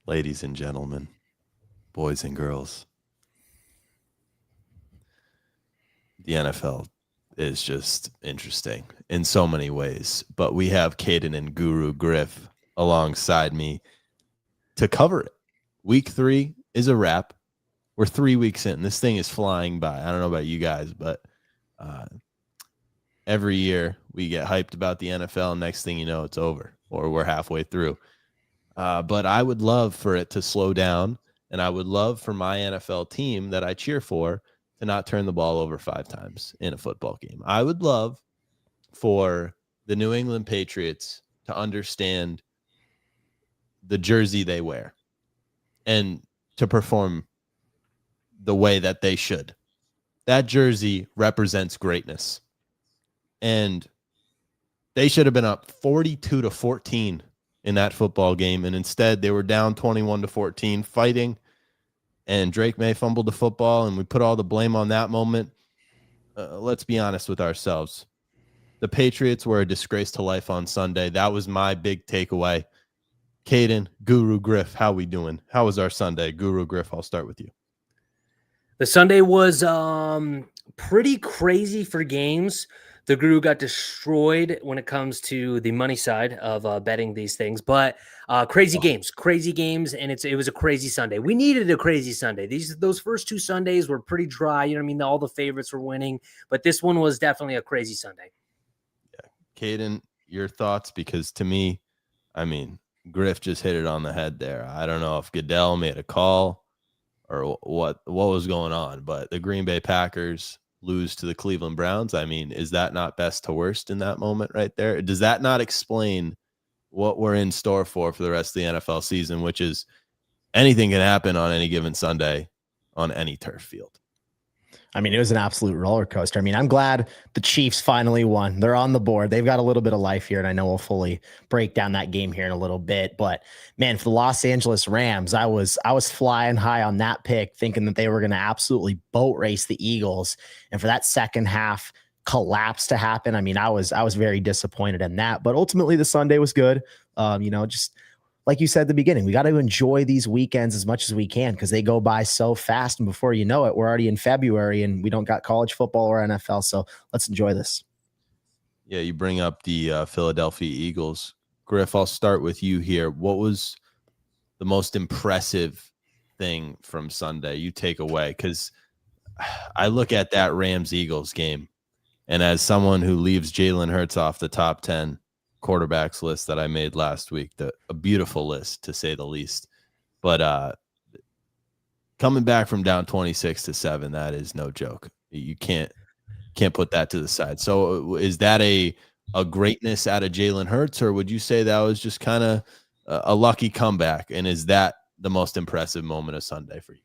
Ladies and gentlemen, boys and girls, the NFL is just interesting in so many ways. But we have Caden and Guru Griff alongside me to cover it. Week 3 is a wrap. We're 3 weeks in. This thing is flying by. I don't know about you guys, but every year we get hyped about the NFL. And next thing you know, it's over or we're halfway through. But I would love for it to slow down, and I would love for my NFL team that I cheer for to not turn the ball over 5 times in a football game. I would love for the New England Patriots to understand the jersey they wear and to perform the way that they should. That jersey represents greatness. And they should have been up 42-14 in that football game, and instead they were down 21-14 fighting, and Drake May fumbled the football, and we put all the blame on that moment. Let's be honest with ourselves. The Patriots were a disgrace to life on Sunday. That was my big takeaway. Caden, Guru, Griff, how we doing? How was our Sunday? Guru, Griff, I'll start with you. The Sunday was pretty crazy for games. The Guru got destroyed when it comes to the money side of betting these things, but crazy games, and it was a crazy Sunday. We needed a crazy Sunday. Those first 2 Sundays were pretty dry. You know what I mean? All the favorites were winning, but this one was definitely a crazy Sunday. Yeah, Caden, your thoughts? Because to me, I mean, Griff just hit it on the head there. I don't know if Goodell made a call or what was going on, but the Green Bay Packers lose to the Cleveland Browns. I mean, is that not best to worst in that moment right there? Does that not explain what we're in store for the rest of the NFL season, which is anything can happen on any given Sunday on any turf field? I mean, it was an absolute roller coaster. I mean, I'm glad the Chiefs finally won. They're on the board. They've got a little bit of life here, and I know we'll fully break down that game here in a little bit. But man, for the Los Angeles Rams, I was flying high on that pick, thinking that they were going to absolutely boat race the Eagles. And for that second half collapse to happen, I mean, I was very disappointed in that. But ultimately, the Sunday was good. Just like you said at the beginning, we got to enjoy these weekends as much as we can because they go by so fast. And before you know it, we're already in February and we don't got college football or NFL. So let's enjoy this. Yeah, you bring up the Philadelphia Eagles. Griff, I'll start with you here. What was the most impressive thing from Sunday you take away? Because I look at that Rams-Eagles game, and as someone who leaves Jalen Hurts off the top 10 quarterbacks list that I made last week, a beautiful list to say the least, but coming back from down 26-7, that is no joke. You can't put that to the side. So is that a greatness out of Jalen Hurts, or would you say that was just kind of a lucky comeback? And is that the most impressive moment of Sunday for you?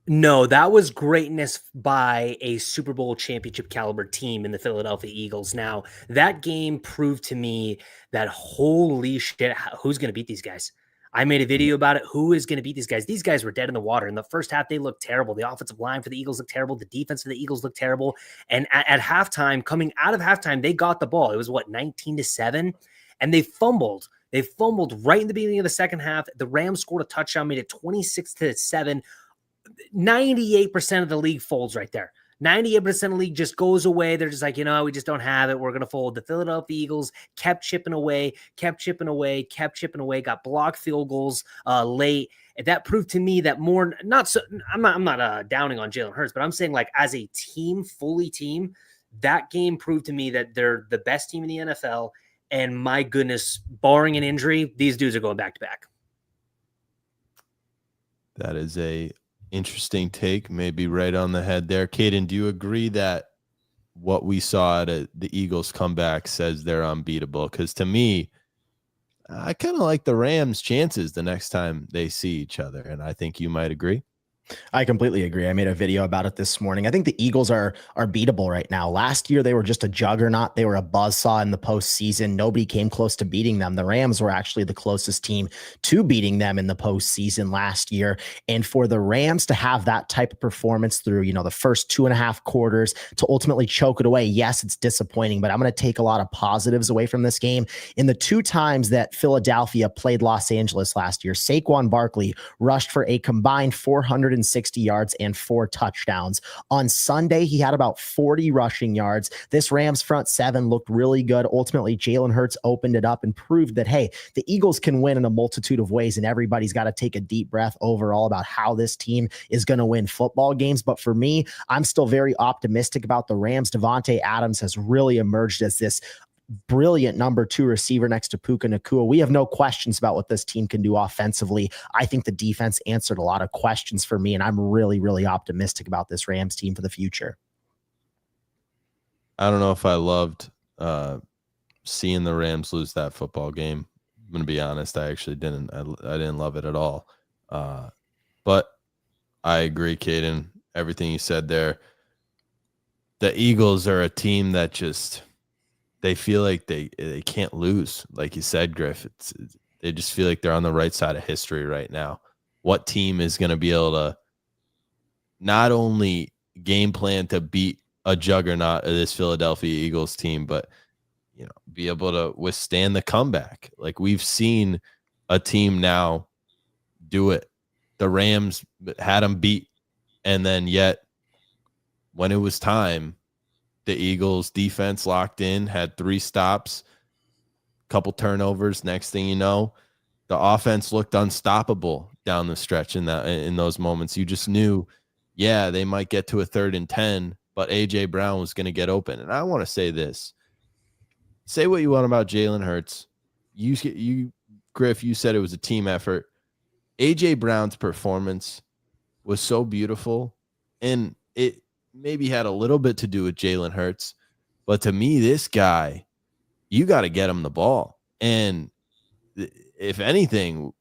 No, that was greatness by a Super Bowl championship caliber team in the Philadelphia Eagles. Now, that game proved to me that holy shit, who's going to beat these guys? I made a video about it. Who is going to beat these guys? These guys were dead in the water. In the first half, they looked terrible. The offensive line for the Eagles looked terrible. The defense for the Eagles looked terrible. And at halftime, coming out of halftime, they got the ball. It was 19-7, and they fumbled. They fumbled right in the beginning of the second half. The Rams scored a touchdown, made it 26-7. 98% of the league folds right there. 98% of the league just goes away. They're just like, we just don't have it. We're going to fold. The Philadelphia Eagles kept chipping away, got blocked field goals late. And that proved to me that I'm not downing on Jalen Hurts, but I'm saying like as a team, fully team, that game proved to me that they're the best team in the NFL. And my goodness, barring an injury, these dudes are going back to back. That is a interesting take, maybe right on the head there. Caden, do you agree that what we saw at the Eagles comeback says they're unbeatable? Because to me, I kind of like the Rams' chances the next time they see each other, and I think you might agree. I completely agree. I made a video about it this morning. I think the Eagles are beatable right now. Last year, they were just a juggernaut. They were a buzzsaw in the postseason. Nobody came close to beating them. The Rams were actually the closest team to beating them in the postseason last year. And for the Rams to have that type of performance through, the first 2.5 quarters to ultimately choke it away, yes, it's disappointing, but I'm going to take a lot of positives away from this game. In the 2 times that Philadelphia played Los Angeles last year, Saquon Barkley rushed for a combined 460 yards and 4 touchdowns. On Sunday, he had about 40 rushing yards. This Rams front 7 looked really good. Ultimately, Jalen Hurts opened it up and proved that, hey, the Eagles can win in a multitude of ways, and everybody's got to take a deep breath overall about how this team is going to win football games. But for me, I'm still very optimistic about the Rams. Devontae Adams has really emerged as this brilliant number 2 receiver next to Puka Nacua. We have no questions about what this team can do offensively. I think the defense answered a lot of questions for me, and I'm really, really optimistic about this Rams team for the future. I don't know if I loved seeing the Rams lose that football game. I'm going to be honest. I actually didn't. I didn't love it at all. But I agree, Caden, everything you said there. The Eagles are a team that just – they feel like they can't lose. Like you said, Griff, they just feel like they're on the right side of history right now. What team is going to be able to not only game plan to beat a juggernaut of this Philadelphia Eagles team, but be able to withstand the comeback? Like we've seen a team now do it. The Rams had them beat, and then yet when it was time, the Eagles defense locked in, had 3 stops, couple turnovers. Next thing you know, the offense looked unstoppable down the stretch in those moments. You just knew, yeah, they might get to a 3rd and 10, but A.J. Brown was going to get open. And I want to say this. Say what you want about Jalen Hurts. You, Griff, you said it was a team effort. A.J. Brown's performance was so beautiful, and it maybe had a little bit to do with Jalen Hurts, but to me, this guy, you got to get him the ball. And if anything,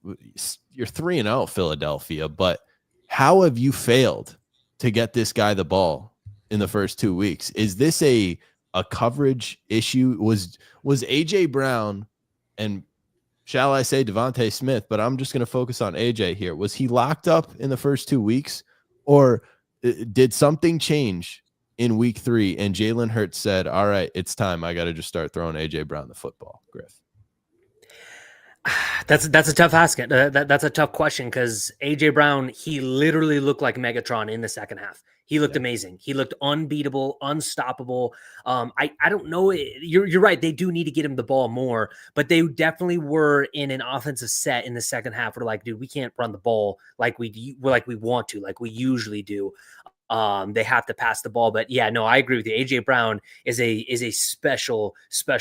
you're 3-0 Philadelphia, but how have you failed to get this guy the ball in the first 2 weeks? Is this a coverage issue? Was AJ Brown, and shall I say Devontae Smith, but I'm just going to focus on AJ here. Was he locked up in the first 2 weeks, or did something change in week 3 and Jalen Hurts said, all right, it's time. I got to just start throwing A.J. Brown the football, Griff? That's a tough ask. That's a tough question because A.J. Brown, he literally looked like Megatron in the second half. He looked amazing. He looked unbeatable, unstoppable. I don't know. You're right. They do need to get him the ball more, but they definitely were in an offensive set in the second half. We're like, dude, we can't run the ball like we want to, like we usually do. They have to pass the ball, but yeah, no, I agree with you. AJ Brown is a special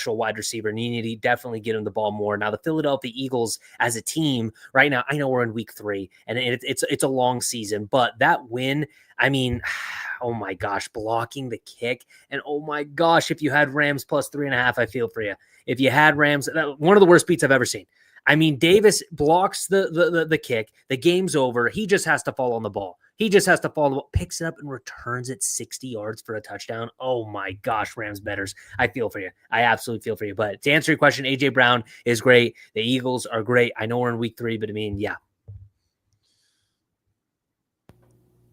wide receiver, and you need to definitely get him the ball more. Now, the Philadelphia Eagles as a team right now, I know we're in week 3 and it's a long season, but that win, I mean, oh my gosh, blocking the kick, and oh my gosh, if you had Rams plus 3.5, I feel for you. If you had Rams, one of the worst beats I've ever seen. I mean, Davis blocks the kick. The game's over. He just has to fall on the ball. He just has to fall on the ball, picks it up and returns it 60 yards for a touchdown. Oh my gosh, Rams bettors. I feel for you. I absolutely feel for you. But to answer your question, A.J. Brown is great. The Eagles are great. I know we're in week 3, but I mean, yeah.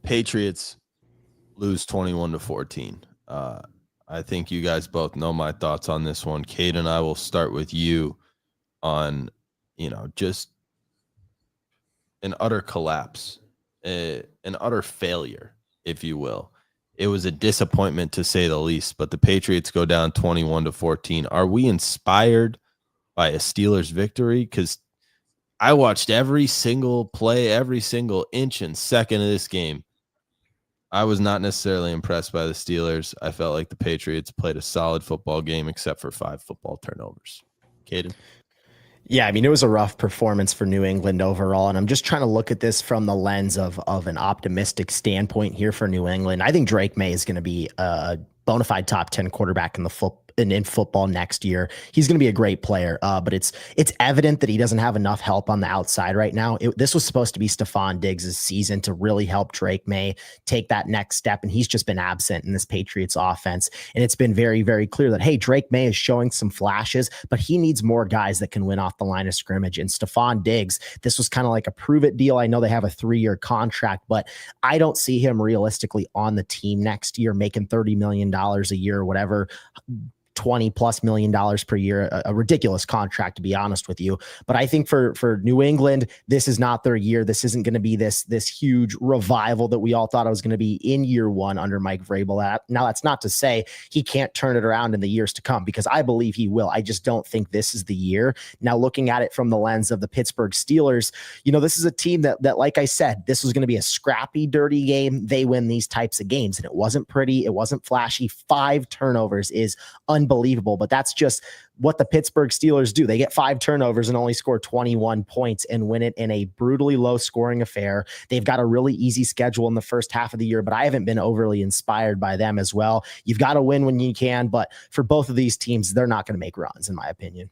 Patriots lose 21-14. I think you guys both know my thoughts on this one. Kate and I will start with you on, just an utter collapse, an utter failure, if you will. It was a disappointment to say the least, but the Patriots go down 21-14. Are we inspired by a Steelers victory? Because I watched every single play, every single inch and second of this game. I was not necessarily impressed by the Steelers. I felt like the Patriots played a solid football game except for 5 football turnovers. Caden? Yeah, I mean, it was a rough performance for New England overall, and I'm just trying to look at this from the lens of an optimistic standpoint here for New England. I think Drake May is going to be a bona fide top 10 quarterback in in football next year. He's going to be a great player, but it's evident that he doesn't have enough help on the outside right now. This was supposed to be Stephon Diggs' season to really help Drake May take that next step, and he's just been absent in this Patriots offense. And it's been very, very clear that, hey, Drake May is showing some flashes, but he needs more guys that can win off the line of scrimmage. And Stephon Diggs, this was kind of like a prove-it deal. I know they have a 3-year contract, but I don't see him realistically on the team next year making $30 million a year or whatever, $20+ million per year, a ridiculous contract, to be honest with you. But I think for New England, this is not their year. This isn't going to be this huge revival that we all thought it was going to be in year one under Mike Vrabel. Now, that's not to say he can't turn it around in the years to come, because I believe he will. I just don't think this is the year. Now, looking at it from the lens of the Pittsburgh Steelers, this is a team that like I said, this was going to be a scrappy, dirty game. They win these types of games, and it wasn't pretty. It wasn't flashy. 5 turnovers is unbelievable, but that's just what the Pittsburgh Steelers do. They get 5 turnovers and only score 21 points and win it in a brutally low scoring affair. They've got a really easy schedule in the first half of the year, but I haven't been overly inspired by them as well. You've got to win when you can, but for both of these teams, they're not going to make runs, in my opinion.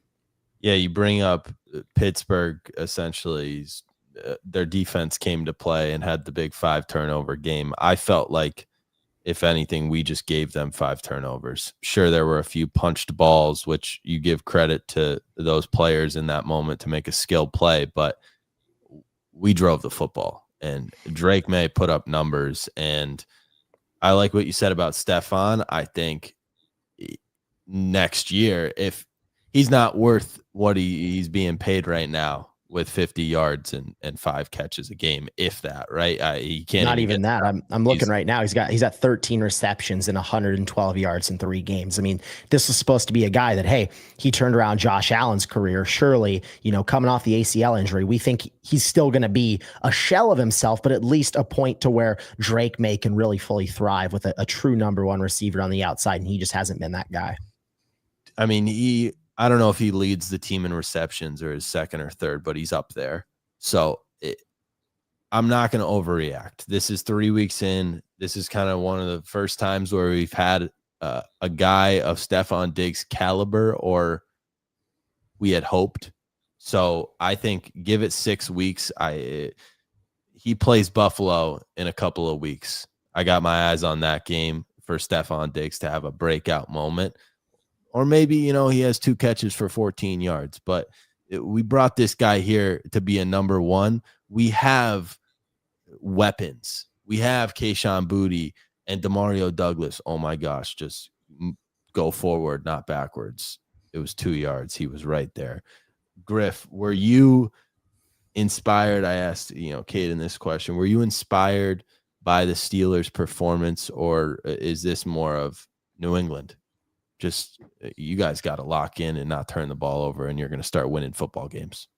Yeah, you bring up Pittsburgh, essentially their defense came to play and had the big 5 turnover game. I felt like, if anything, we just gave them 5 turnovers. Sure, there were a few punched balls, which you give credit to those players in that moment to make a skilled play, but we drove the football, and Drake May put up numbers. And I like what you said about Stephon. I think next year, if he's not worth what he's being paid right now, with 50 yards and 5 catches a game, if that, right? He can't. Not even that. I'm looking right now. He's at 13 receptions and 112 yards in 3 games. I mean, this was supposed to be a guy that, hey, he turned around Josh Allen's career. Surely, coming off the ACL injury, we think he's still going to be a shell of himself, but at least a point to where Drake May can really fully thrive with a true number 1 receiver on the outside, and he just hasn't been that guy. I mean, I don't know if he leads the team in receptions or is second or third, but he's up there. So I'm not going to overreact. This is 3 weeks in. This is kind of one of the first times where we've had a guy of Stephon Diggs' caliber, or we had hoped. So I think give it 6 weeks. He plays Buffalo in a couple of weeks. I got my eyes on that game for Stephon Diggs to have a breakout moment. Or maybe, he has 2 catches for 14 yards. But we brought this guy here to be a number 1. We have weapons. We have Kayshon Boutte and Demario Douglas. Oh, my gosh, just go forward, not backwards. It was 2 yards. He was right there. Griff, were you inspired? I asked, Caden this question. Were you inspired by the Steelers' performance, or is this more of New England? Just you guys got to lock in and not turn the ball over, and you're going to start winning football games.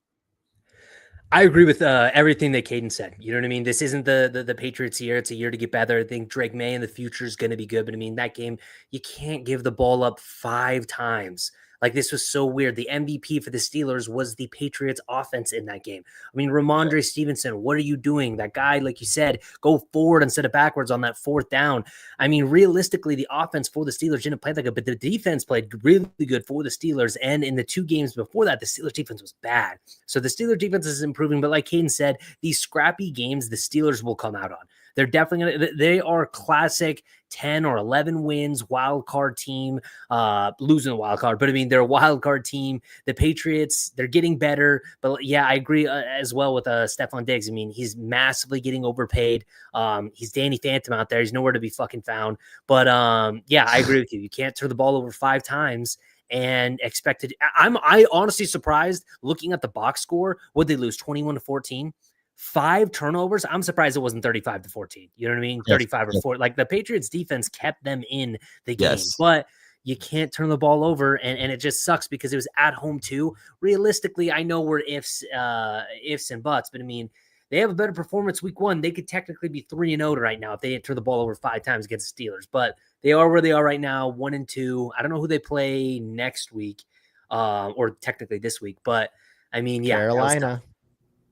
I agree with everything that Caden said. You know what I mean? This isn't the Patriots year. It's a year to get better. I think Drake May in the future is going to be good. But I mean, that game, you can't give the ball up 5 times. Like, this was so weird. The MVP for the Steelers was the Patriots offense in that game. I mean, Ramondre Stevenson, what are you doing? That guy, like you said, go forward instead of backwards on that 4th down. I mean, realistically, the offense for the Steelers didn't play that good, but the defense played really good for the Steelers. And in the 2 games before that, the Steelers defense was bad. So the Steelers defense is improving. But like Caden said, these scrappy games, the Steelers will come out on. They're definitely going to, they are classic 10 or 11 wins, wild card team, losing the wild card. But I mean, they're a wild card team. The Patriots, they're getting better. But yeah, I agree as well with Stephon Diggs. I mean, he's massively getting overpaid. He's Danny Phantom out there. He's nowhere to be fucking found. But yeah, I agree with you. You can't turn the ball over 5 times and expected. I honestly surprised looking at the box score. Would they lose 21-14? 5 turnovers. I'm surprised it wasn't 35-14. You know what I mean? 35 or 4. Like, the Patriots defense kept them in the game, but you can't turn the ball over. And it just sucks because it was at home too. Realistically, I know we're ifs and buts, but I mean, they have a better performance week 1. They could technically be 3-0 right now if they didn't turn the ball over 5 times against the Steelers, but they are where they are right now, 1-2. I don't know who they play next week, or technically this week, but I mean, yeah,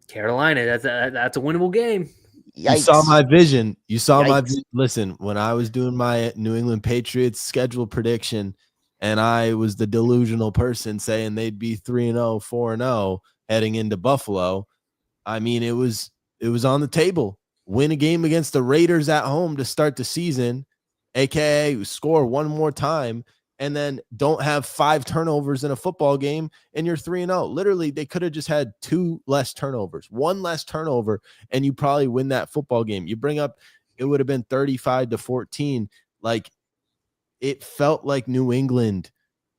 Carolina, that's a winnable game. Yikes. You saw my vision. You saw my vision. Listen, when I was doing my New England Patriots schedule prediction, and I was the delusional person saying they'd be 3-0, 4-0 heading into Buffalo. I mean, it was on the table. Win a game against the Raiders at home to start the season, aka score one more time, and then don't have 5 turnovers in a football game, and you're 3-0. Literally, they could have just had 2 less turnovers, 1 less turnover, and you probably win that football game. You bring up, it would have been 35-14. Like, it felt like New England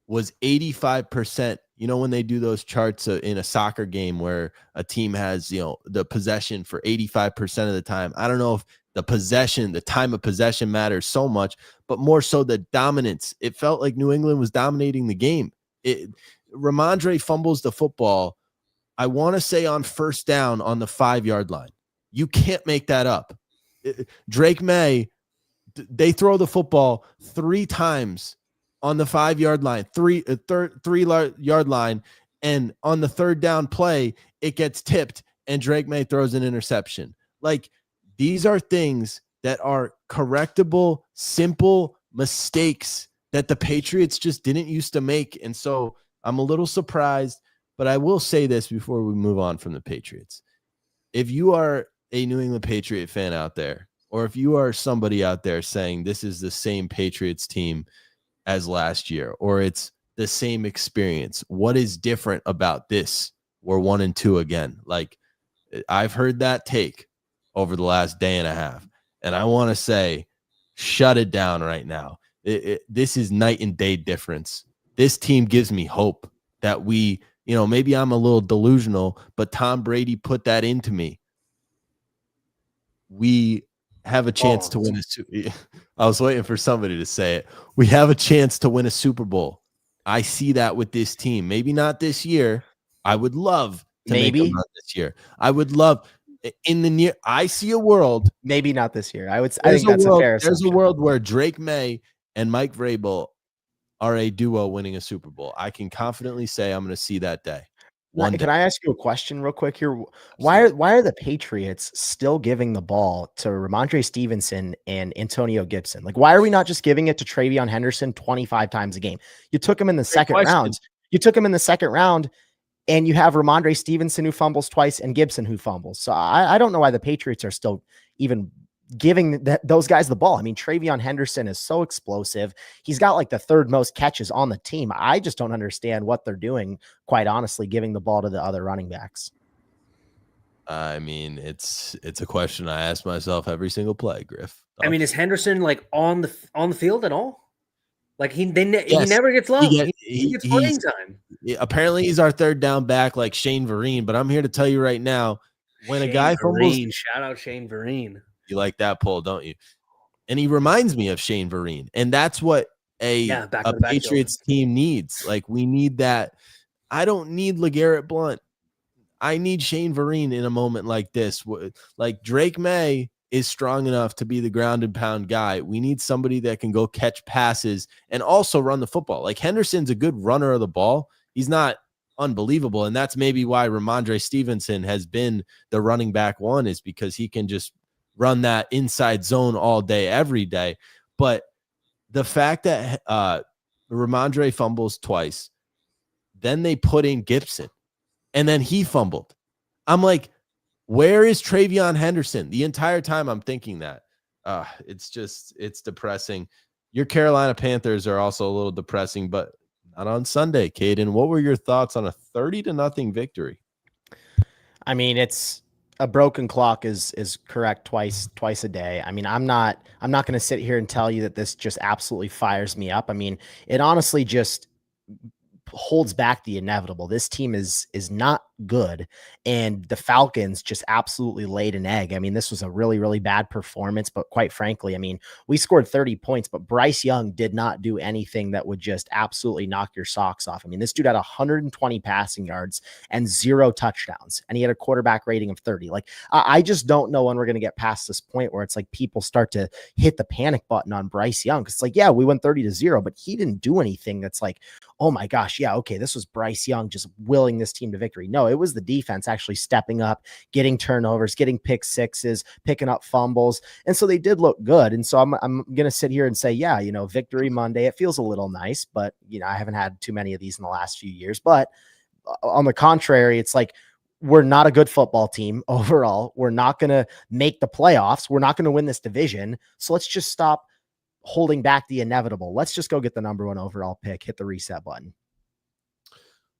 was 85%. You know, when they do those charts in a soccer game where a team has, you know, the possession for 85% of the time. I don't know if the time of possession matters so much, but more so the dominance. It felt like New England was dominating the game. Ramondre fumbles the football, I want to say on first down on the 5-yard line. You can't make that up. Drake May, they throw the football 3 times on the 5-yard line, 3-yard line, and on the 3rd down play, it gets tipped, and Drake May throws an interception. Like, these are things that are correctable, simple mistakes that the Patriots just didn't used to make. And so I'm a little surprised, but I will say this before we move on from the Patriots. If you are a New England Patriot fan out there, or if you are somebody out there saying this is the same Patriots team as last year, or it's the same experience, what is different about this? We're 1-2 again. Like, I've heard that take over the last day and a half, and I want to say, shut it down right now. This is night and day difference. This team gives me hope that we, you know, maybe I'm a little delusional, but Tom Brady put that into me. We have a chance to win I was waiting for somebody to say it. We have a chance to win a Super Bowl. I see that with this team. Maybe not this year. I would love to make a run this year. I would love in the near. I see a world. Maybe not this year. I think that's a fair assumption. There's a world where Drake May and Mike Vrabel are a duo winning a Super Bowl. I can confidently say I'm going to see that day. Can I ask you a question real quick here? Why are the Patriots still giving the ball to Ramondre Stevenson and Antonio Gibson? Like, why are we not just giving it to Travion Henderson 25 times a game? You took him in the second round. You took him in the second round, and you have Ramondre Stevenson who fumbles twice and Gibson who fumbles. So I don't know why the Patriots are still even giving those guys the ball. I mean, Travion Henderson is so explosive. He's got like the 3rd most catches on the team. I just don't understand what they're doing, quite honestly, giving the ball to the other running backs. I mean, it's a question I ask myself every single play, Griff. I mean, is Henderson like on the field at all? Like he never gets love. He gets playing time. Apparently, he's our 3rd down back, like Shane Vereen. But I'm here to tell you right now, when a guy fumbles, shout out Shane Vereen. You like that poll, don't you? And he reminds me of Shane Vereen. And that's what a Patriots team needs. Like, we need that. I don't need LeGarrette Blount. I need Shane Vereen in a moment like this. Like, Drake May is strong enough to be the ground and pound guy. We need somebody that can go catch passes and also run the football. Like, Henderson's a good runner of the ball. He's not unbelievable. And that's maybe why Ramondre Stevenson has been the running back 1, is because he can just run that inside zone all day, every day. But the fact that Ramondre fumbles twice, then they put in Gibson, and then he fumbled. I'm like, where is Travion Henderson? The entire time I'm thinking that. It's depressing. Your Carolina Panthers are also a little depressing, but not on Sunday, Caden. What were your thoughts on a 30-0 victory? I mean, it's a broken clock is correct twice a day. I mean, I'm not going to sit here and tell you that this just absolutely fires me up. I mean, it honestly just holds back the inevitable. This team is not good, and the Falcons just absolutely laid an egg. I mean, this was a really, really bad performance, but quite frankly, I mean, we scored 30 points, but Bryce Young did not do anything that would just absolutely knock your socks off. I mean, this dude had 120 passing yards and 0 touchdowns, and he had a quarterback rating of 30. Like, I just don't know when we're going to get past this point where it's like people start to hit the panic button on Bryce Young. Cause it's like, yeah, we went 30-0, but he didn't do anything that's like, oh my gosh, yeah, okay, this was Bryce Young just willing this team to victory. No, it was the defense actually stepping up, getting turnovers, getting pick sixes, picking up fumbles. And so they did look good. And so I'm going to sit here and say, yeah, Victory Monday, it feels a little nice, but I haven't had too many of these in the last few years. But on the contrary, it's like, we're not a good football team overall. We're not going to make the playoffs. We're not going to win this division. So let's just stop holding back the inevitable. Let's just go get the number 1 overall pick, hit the reset button.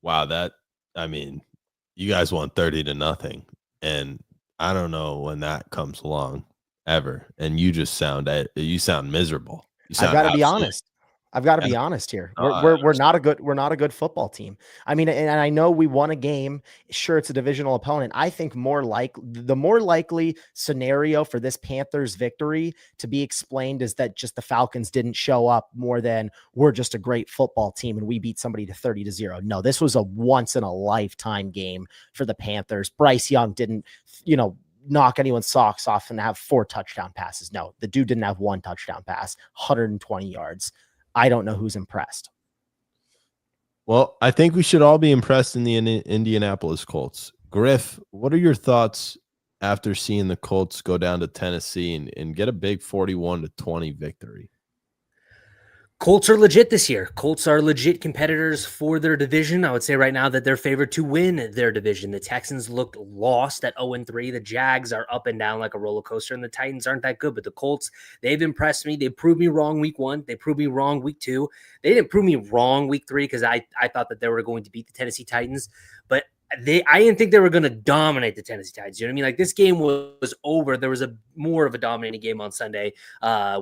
Wow. You guys won 30-0. And I don't know when that comes along ever. And you sound miserable. I've got to be honest. I've got to be honest here. We're not a good football team. I mean, and I know we won a game. Sure, it's a divisional opponent. I think the more likely scenario for this Panthers victory to be explained is that just the Falcons didn't show up, more than we're just a great football team and we beat somebody to 30-0. No, this was a once in a lifetime game for the Panthers. Bryce Young didn't, knock anyone's socks off and have 4 touchdown passes. No, the dude didn't have 1 touchdown pass, 120 yards. I don't know who's impressed. Well, I think we should all be impressed in the Indianapolis Colts. Griff, what are your thoughts after seeing the Colts go down to Tennessee and get a big 41-20 victory? Colts are legit this year. Colts are legit competitors for their division. I would say right now that they're favored to win their division. The Texans looked lost at 0-3. The Jags are up and down like a roller coaster, and the Titans aren't that good. But the Colts, they've impressed me. They proved me wrong week 1. They proved me wrong week 2. They didn't prove me wrong week 3 because I thought that they were going to beat the Tennessee Titans. But I didn't think they were going to dominate the Tennessee Titans. You know what I mean? Like, this game was over. There was a more of a dominating game on Sunday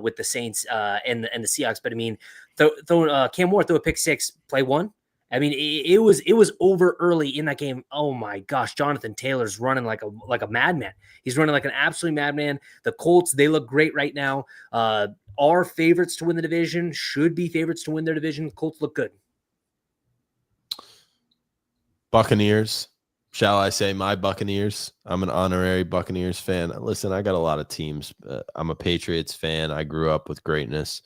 with the Saints and the Seahawks. But I mean, Cam Ward threw a pick 6, play 1. I mean, it was over early in that game. Oh my gosh, Jonathan Taylor's running like a madman. He's running like an absolute madman. The Colts, they look great right now. Are favorites to win the division. Should be favorites to win their division. Colts look good. Buccaneers, shall I say my Buccaneers? I'm an honorary Buccaneers fan. Listen, I got a lot of teams. I'm a Patriots fan. I grew up with greatness.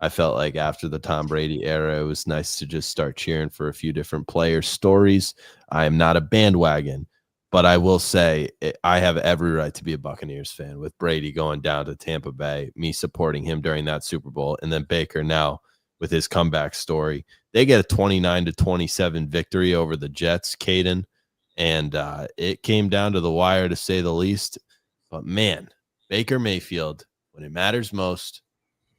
I felt like after the Tom Brady era, it was nice to just start cheering for a few different players' stories. I am not a bandwagon, but I will say I have every right to be a Buccaneers fan with Brady going down to Tampa Bay, me supporting him during that Super Bowl, and then Baker now with his comeback story. They get a 29-27 victory over the Jets, Caden, and it came down to the wire, to say the least. But, man, Baker Mayfield, when it matters most,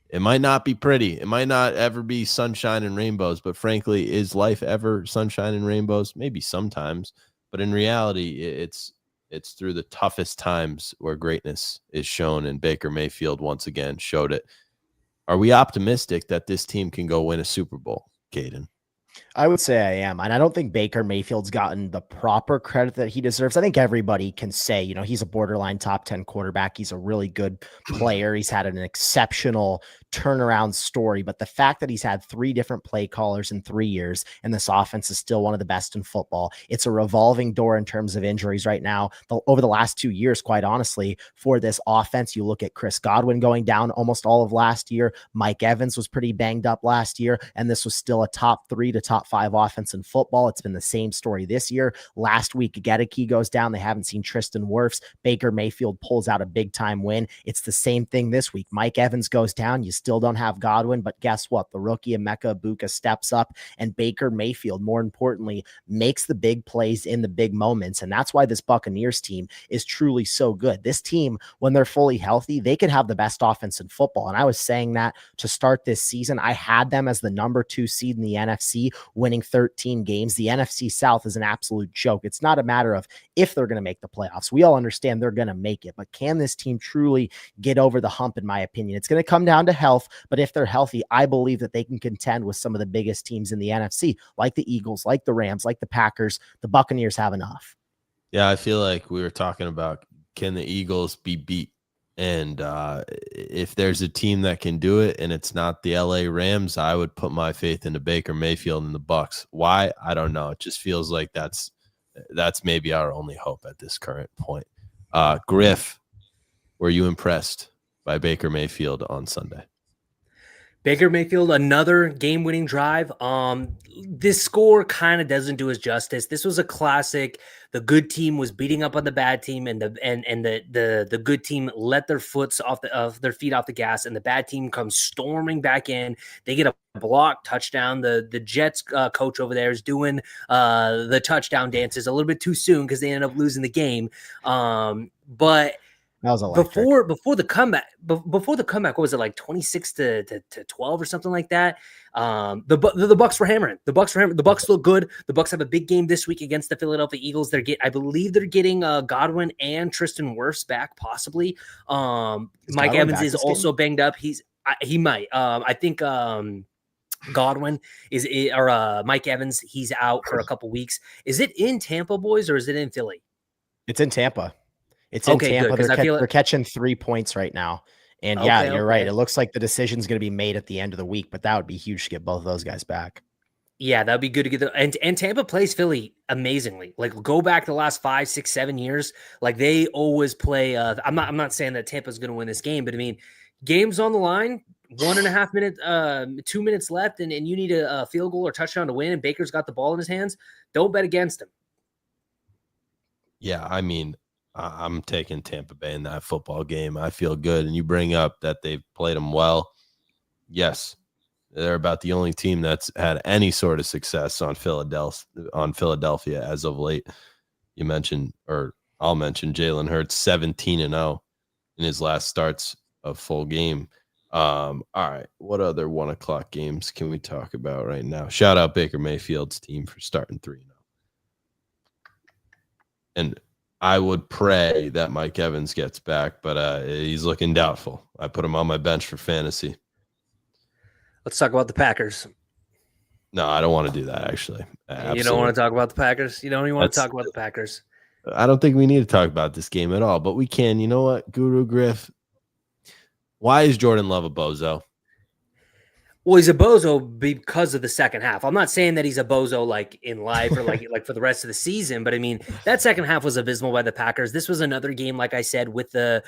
it might not be pretty. It might not ever be sunshine and rainbows, but frankly, is life ever sunshine and rainbows? Maybe sometimes, but in reality, it's through the toughest times where greatness is shown, and Baker Mayfield once again showed it. Are we optimistic that this team can go win a Super Bowl, Caden? I would say I am. And I don't think Baker Mayfield's gotten the proper credit that he deserves. I think everybody can say, he's a borderline top 10 quarterback. He's a really good player. He's had an exceptional turnaround story, but the fact that he's had 3 different play callers in 3 years and this offense is still one of the best in football. It's a revolving door in terms of injuries right now. Over the last 2 years, quite honestly, for this offense, you look at Chris Godwin going down almost all of last year. Mike Evans was pretty banged up last year, and this was still a top 3 to top 5 offense in football. It's been the same story this year. Last week, Gedeke goes down. They haven't seen Tristan Wirfs. Baker Mayfield pulls out a big time win. It's the same thing this week. Mike Evans goes down. You still don't have Godwin, but guess what? The rookie Emeka Egbuka steps up, and Baker Mayfield, more importantly, makes the big plays in the big moments. And that's why this Buccaneers team is truly so good. This team, when they're fully healthy, they could have the best offense in football. And I was saying that to start this season. I had them as the number 2 seed in the NFC, winning 13 games. The NFC South is an absolute joke. It's not a matter of if they're going to make the playoffs. We all understand they're going to make it, but can this team truly get over the hump? In my opinion, it's going to come down to health, but if they're healthy, I believe that they can contend with some of the biggest teams in the NFC, like the Eagles, like the Rams, like the Packers. The Buccaneers have enough. Yeah, I feel like we were talking about, can the Eagles be beat? And if there's a team that can do it and it's not the LA Rams, I would put my faith into Baker Mayfield and the Bucs. Why? I don't know. It just feels like that's maybe our only hope at this current point. Griff, were you impressed by Baker Mayfield on Sunday? Baker Mayfield, another game-winning drive. This score kind of doesn't do us justice. This was a classic. The good team was beating up on the bad team, and the good team let their their feet off the gas, and the bad team comes storming back in. They get a block touchdown. The Jets coach over there is doing the touchdown dances a little bit too soon because they ended up losing the game. But That was electric. before the comeback, what was it, like 26 to 12 or something like that? The Bucks were hammering. The Bucks look good. The Bucks have a big game this week against the Philadelphia Eagles. I believe they're getting Godwin and Tristan Wirfs back, possibly. Mike Evans is also banged up. He might. I think Godwin or Mike Evans, he's out for a couple weeks. Is it in Tampa, boys, or is it in Philly? It's in Tampa. It's in Tampa. Good, they're catching 3 points right now. And you're right. It looks like the decision's going to be made at the end of the week, but that would be huge to get both of those guys back. Yeah, that'd be good to get and Tampa plays Philly amazingly. Like, go back the last 5, 6, 7 years. Like, they always play. I'm not saying that Tampa's going to win this game, but I mean, games on the line, 1.5 minutes, 2 minutes left, and you need a field goal or touchdown to win, and Baker's got the ball in his hands. Don't bet against him. Yeah, I mean, I'm taking Tampa Bay in that football game. I feel good. And you bring up that they've played them well. Yes, they're about the only team that's had any sort of success on Philadelphia as of late. You mentioned, or I'll mention, Jalen Hurts 17-0 in his last starts of full game. All right, what other 1 o'clock games can we talk about right now? Shout out Baker Mayfield's team for starting 3-0. And I would pray that Mike Evans gets back, but he's looking doubtful. I put him on my bench for fantasy. Let's talk about the Packers. No, I don't want to do that, actually. Absolutely. You don't want to talk about the Packers? You don't even want to talk about the Packers? I don't think we need to talk about this game at all, but we can. You know what, Guru Griff? Why is Jordan Love a bozo? Well, he's a bozo because of the second half. I'm not saying that he's a bozo like in life or like for the rest of the season, but I mean, that second half was abysmal by the Packers. This was another game, like I said, with the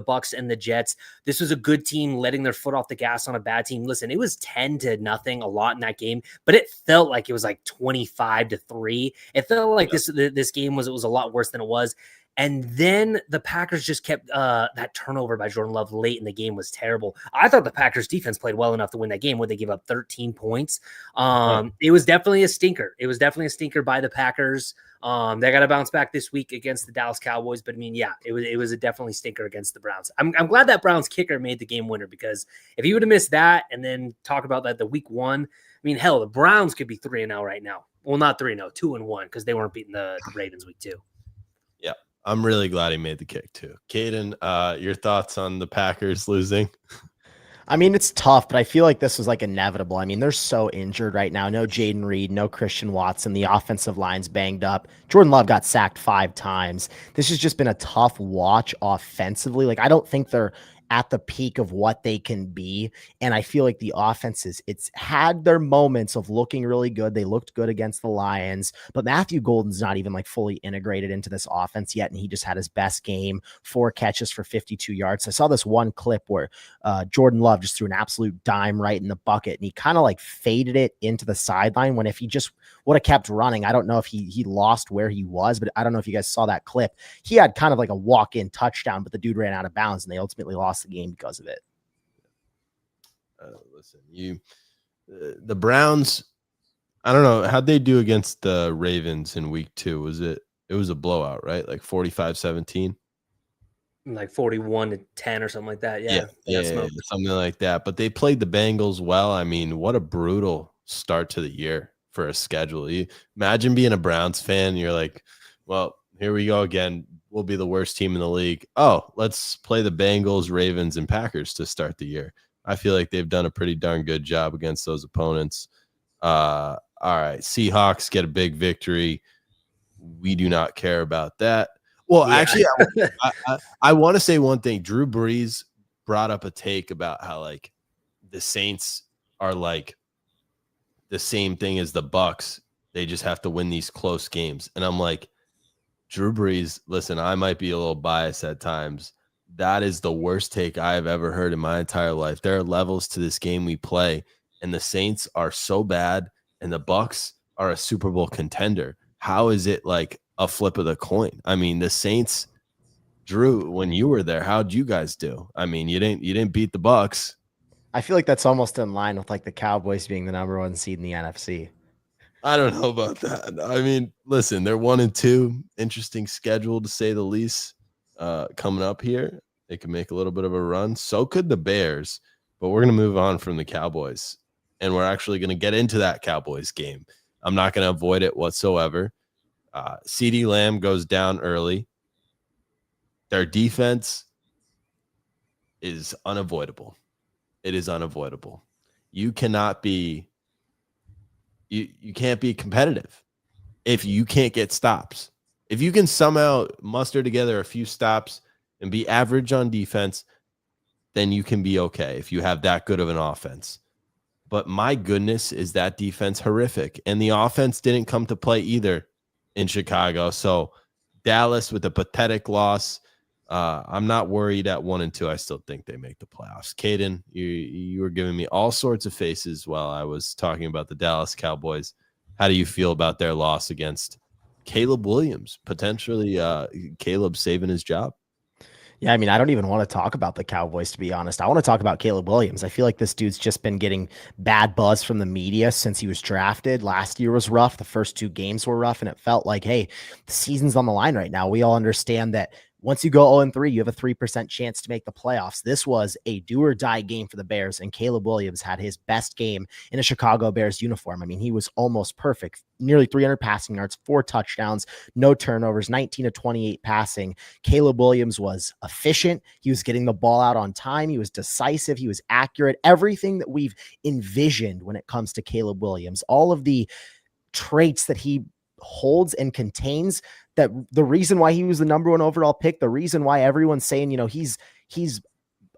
Bucks and the Jets. This was a good team letting their foot off the gas on a bad team. Listen, it was 10-0 a lot in that game, but it felt like it was like 25-3. It felt like this game was a lot worse than it was. And then the Packers just kept that turnover by Jordan Love late in the game was terrible. I thought the Packers defense played well enough to win that game when they gave up 13 points. It was definitely a stinker. It was definitely a stinker by the Packers. They got to bounce back this week against the Dallas Cowboys. But I mean, yeah, it was a definitely stinker against the Browns. I'm glad that Browns kicker made the game winner, because if he would have missed that and then talk about that the week one, I mean, hell, the Browns could be 3-0 right now. Well, not 3-0, 2-1, because they weren't beating the Ravens week 2. Yeah. I'm really glad he made the kick too. Caden, your thoughts on the Packers losing? I mean, it's tough, but I feel like this was like inevitable. I mean, they're so injured right now. No Jaden Reed, no Christian Watson. The offensive line's banged up. Jordan Love got sacked 5 times. This has just been a tough watch offensively. Like, I don't think they're at the peak of what they can be. And I feel like the offenses, it's had their moments of looking really good. They looked good against the Lions, but Matthew Golden's not even like fully integrated into this offense yet. And he just had his best game, 4 catches for 52 yards. I saw this one clip where Jordan Love just threw an absolute dime right in the bucket, and he kind of like faded it into the sideline, when if he just would have kept running, I don't know if he lost where he was, but I don't know if you guys saw that clip. He had kind of like a walk-in touchdown, but the dude ran out of bounds, and they ultimately lost the game because of it. Listen, the Browns, I don't know, how'd they do against the Ravens in week 2? It was a blowout, right? Like 45-17? Like 41-10 or something like that. Yeah, something like that. But they played the Bengals well. I mean, what a brutal start to the year for a schedule. You imagine being a Browns fan. You're like, well, here we go again. We'll be the worst team in the league. Oh, let's play the Bengals, Ravens, and Packers to start the year. I feel like they've done a pretty darn good job against those opponents. All right, Seahawks get a big victory. We do not care about that. Well, yeah. Actually, I want to say one thing. Drew Brees brought up a take about how like the Saints are like the same thing as the Bucks. They just have to win these close games. And I'm like, Drew Brees, listen, I might be a little biased at times, That is the worst take I have ever heard in my entire life. There are levels to this game we play, and the Saints are so bad, and the Bucks are a Super Bowl contender. How is it like a flip of the coin? I mean, the Saints, Drew, when you were there, how'd you guys do? I mean, you didn't beat the Bucks. I feel like that's almost in line with like the Cowboys being the #1 seed in the NFC. I don't know about that. I mean, listen, they're 1-2. Interesting schedule to say the least. Coming up here, they can make a little bit of a run. So could the Bears, but we're going to move on from the Cowboys, and we're actually going to get into that Cowboys game. I'm not going to avoid it whatsoever. CeeDee Lamb goes down early. Their defense is unavoidable. It is unavoidable. You cannot be you can't be competitive if you can't get stops. If you can somehow muster together a few stops and be average on defense, then you can be okay if you have that good of an offense. But my goodness, is that defense horrific. And the offense didn't come to play either in Chicago. So Dallas with a pathetic loss. I'm not worried at 1-2. I still think they make the playoffs. Caden, you were giving me all sorts of faces while I was talking about the Dallas Cowboys. How do you feel about their loss against Caleb Williams? Potentially Caleb saving his job. Yeah, I mean, I don't even want to talk about the Cowboys, to be honest. I want to talk about Caleb Williams. I feel like this dude's just been getting bad buzz from the media since he was drafted. Last year was rough. The first 2 games were rough, and it felt like, hey, the season's on the line right now. We all understand that once you go 0-3, you have a 3% chance to make the playoffs. This was a do-or-die game for the Bears, and Caleb Williams had his best game in a Chicago Bears uniform. I mean, he was almost perfect. Nearly 300 passing yards, 4 touchdowns, no turnovers, 19 of 28 passing. Caleb Williams was efficient. He was getting the ball out on time. He was decisive. He was accurate. Everything that we've envisioned when it comes to Caleb Williams, all of the traits that he holds and contains, that the reason why he was the #1 overall pick, the reason why everyone's saying, he's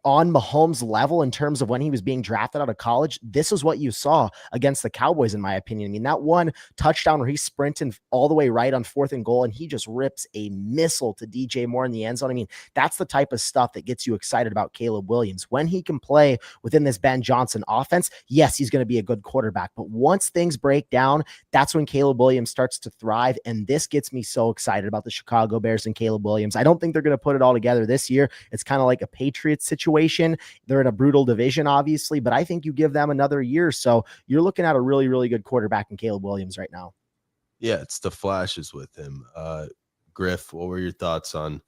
on Mahomes' level in terms of when he was being drafted out of college. This is what you saw against the Cowboys, in my opinion. I mean, that one touchdown where he's sprinting all the way right on 4th and goal, and he just rips a missile to DJ Moore in the end zone. I mean, that's the type of stuff that gets you excited about Caleb Williams. When he can play within this Ben Johnson offense, yes, he's going to be a good quarterback. But once things break down, that's when Caleb Williams starts to thrive. And this gets me so excited about the Chicago Bears and Caleb Williams. I don't think they're going to put it all together this year. It's kind of like a Patriots situation. They're in a brutal division, obviously, but I think you give them another year. So you're looking at a really, really good quarterback in Caleb Williams right now. Yeah, it's the flashes with him. Griff, what were your thoughts on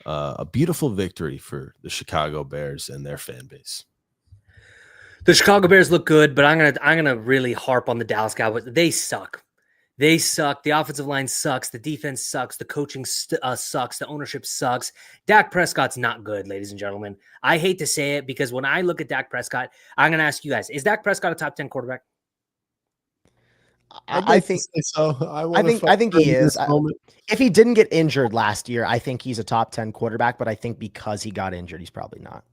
a beautiful victory for the Chicago Bears and their fan base? The Chicago Bears look good, but I'm gonna really harp on the Dallas Cowboys. They suck. They suck. The offensive line sucks. The defense sucks. The coaching sucks. The ownership sucks. Dak Prescott's not good, ladies and gentlemen. I hate to say it, because when I look at Dak Prescott, I'm going to ask you guys, is Dak Prescott a top 10 quarterback? I think so. I think he is. If he didn't get injured last year, I think he's a top 10 quarterback, but I think because he got injured, he's probably not.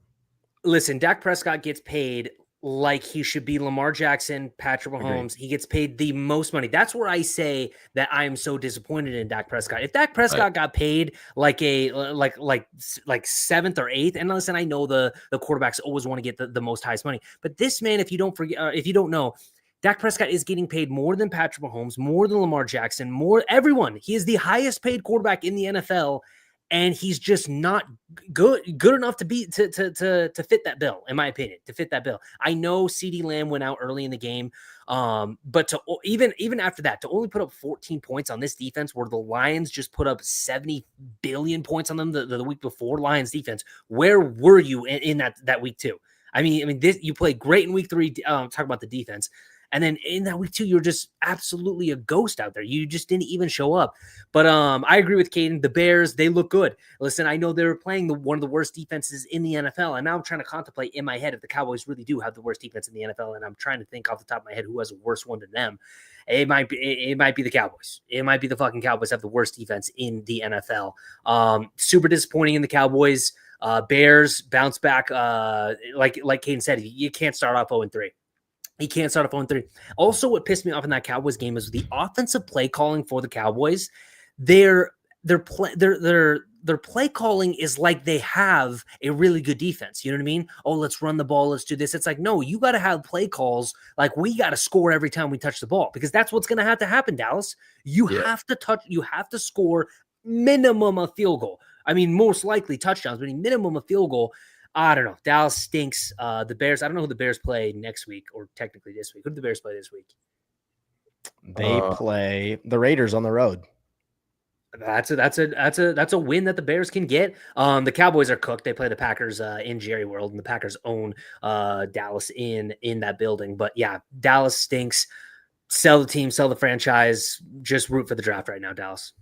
Listen, Dak Prescott gets paid like he should be Lamar Jackson, Patrick Mahomes. Agreed. He gets paid the most money. That's where I say that I am so disappointed in Dak Prescott. If Dak Prescott got paid like like 7th or 8th, and listen, I know the quarterbacks always want to get the most highest money, but this man, if you don't know, Dak Prescott is getting paid more than Patrick Mahomes, more than Lamar Jackson, more everyone. He is the highest paid quarterback in the NFL. And he's just not good enough to fit that bill, in my opinion, to fit that bill. I know CeeDee Lamb went out early in the game, but to even after that, to only put up 14 points on this defense, where the Lions just put up 70 billion points on them the week before. Lions defense, where were you in that week 2? I mean, this, you played great in week 3. Talk about the defense. And then in that week 2, you're just absolutely a ghost out there. You just didn't even show up. But I agree with Caden. The Bears, they look good. Listen, I know they were playing one of the worst defenses in the NFL. And now I'm trying to contemplate in my head if the Cowboys really do have the worst defense in the NFL. And I'm trying to think off the top of my head who has a worse one than them. It might be the Cowboys. It might be the fucking Cowboys have the worst defense in the NFL. Super disappointing in the Cowboys. Bears bounce back. Like Caden said, you can't start off 0-3. He can't start off 0-3. Also, what pissed me off in that Cowboys game is the offensive play calling for the Cowboys. The their play calling is like they have a really good defense. You know what I mean? Oh, let's run the ball. Let's do this. It's like, no, you got to have play calls. Like we got to score every time we touch the ball because that's what's going to have to happen, Dallas. You have to score minimum a field goal. I mean, most likely touchdowns, but minimum a field goal. I don't know. Dallas stinks. The Bears, I don't know who the Bears play next week or technically this week. Who do the Bears play this week? They play the Raiders on the road. That's a win that the Bears can get. The Cowboys are cooked. They play the Packers in Jerry World, and the Packers own Dallas in that building. But yeah, Dallas stinks. Sell the team, sell the franchise. Just root for the draft right now, Dallas.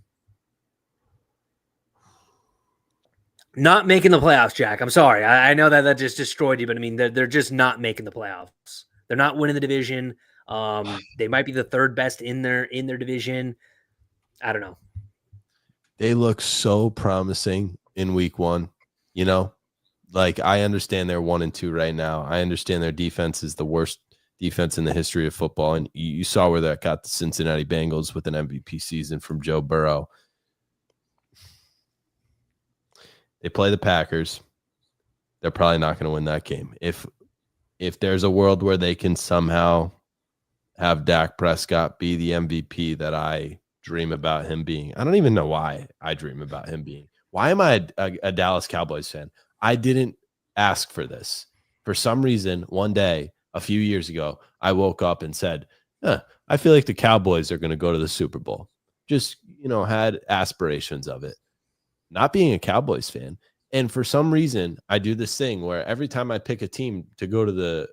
Not making the playoffs, Jack. I'm sorry. I know that just destroyed you, but I mean they're just not making the playoffs. They're not winning the division. They might be the third best in their division. I don't know. They look so promising in week 1, you know, like I understand they're 1-2 right now. I understand their defense is the worst defense in the history of football. And you saw where that got the Cincinnati Bengals with an MVP season from Joe Burrow. They play the Packers. They're probably not going to win that game. If there's a world where they can somehow have Dak Prescott be the MVP that I dream about him being. I don't even know why I dream about him being. Why am I a Dallas Cowboys fan? I didn't ask for this. For some reason, one day, a few years ago, I woke up and said, I feel like the Cowboys are going to go to the Super Bowl. Just, had aspirations of it. Not being a Cowboys fan. And for some reason, I do this thing where every time I pick a team to go to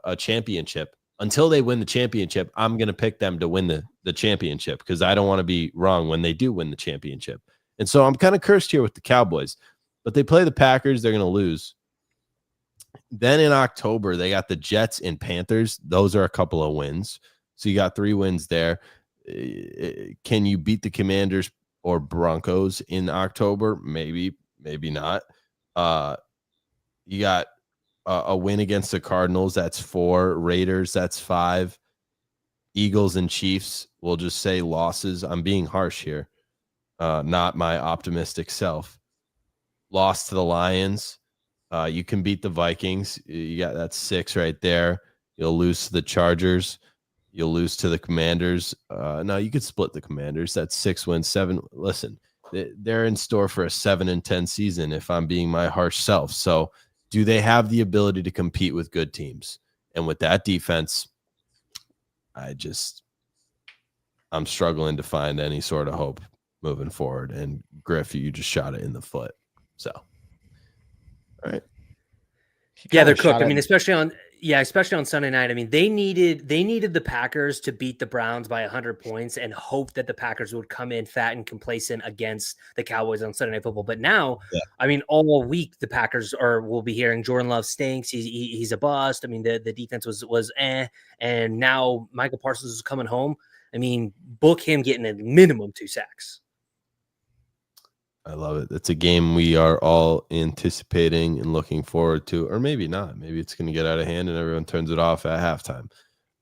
a championship, until they win the championship, I'm going to pick them to win the championship because I don't want to be wrong when they do win the championship. And so I'm kind of cursed here with the Cowboys, but they play the Packers. They're going to lose. Then in October, they got the Jets and Panthers. Those are a couple of wins. So you got 3 wins there. Can you beat the Commanders or Broncos in October? Maybe not. You got a win against the Cardinals. That's 4. Raiders, that's 5. Eagles and Chiefs, we'll just say losses. I'm being harsh here. Not my optimistic self. Lost to the Lions. You can beat the Vikings. You got that's 6 right there. You'll lose to the Chargers. You'll lose to the Commanders. No, you could split the Commanders. That's 6 wins, 7. Listen, they're in store for a 7-10 season if I'm being my harsh self. So do they have the ability to compete with good teams? And with that defense, I'm struggling to find any sort of hope moving forward. And Griff, you just shot it in the foot. So, all right. Yeah, they're cooked. I mean, especially on Sunday night. I mean, they needed the Packers to beat the Browns by 100 points and hope that the Packers would come in fat and complacent against the Cowboys on Sunday Night Football. But now, I mean, all week the Packers will be hearing Jordan Love stinks. He's a bust. I mean, the defense was and now Michael Parsons is coming home. I mean, book him getting a minimum 2 sacks. I love it. It's a game we are all anticipating and looking forward to, or maybe not. Maybe it's going to get out of hand and everyone turns it off at halftime.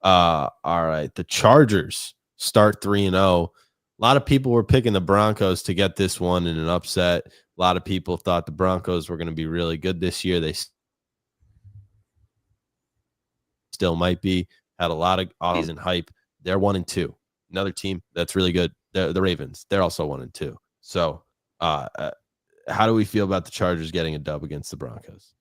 All right. The Chargers start 3-0. A lot of people were picking the Broncos to get this one in an upset. A lot of people thought the Broncos were going to be really good this year. They still might be. Had a lot of offseason hype. They're 1-2. Another team that's really good. The Ravens. They're also 1-2. So, how do we feel about the Chargers getting a dub against the Broncos?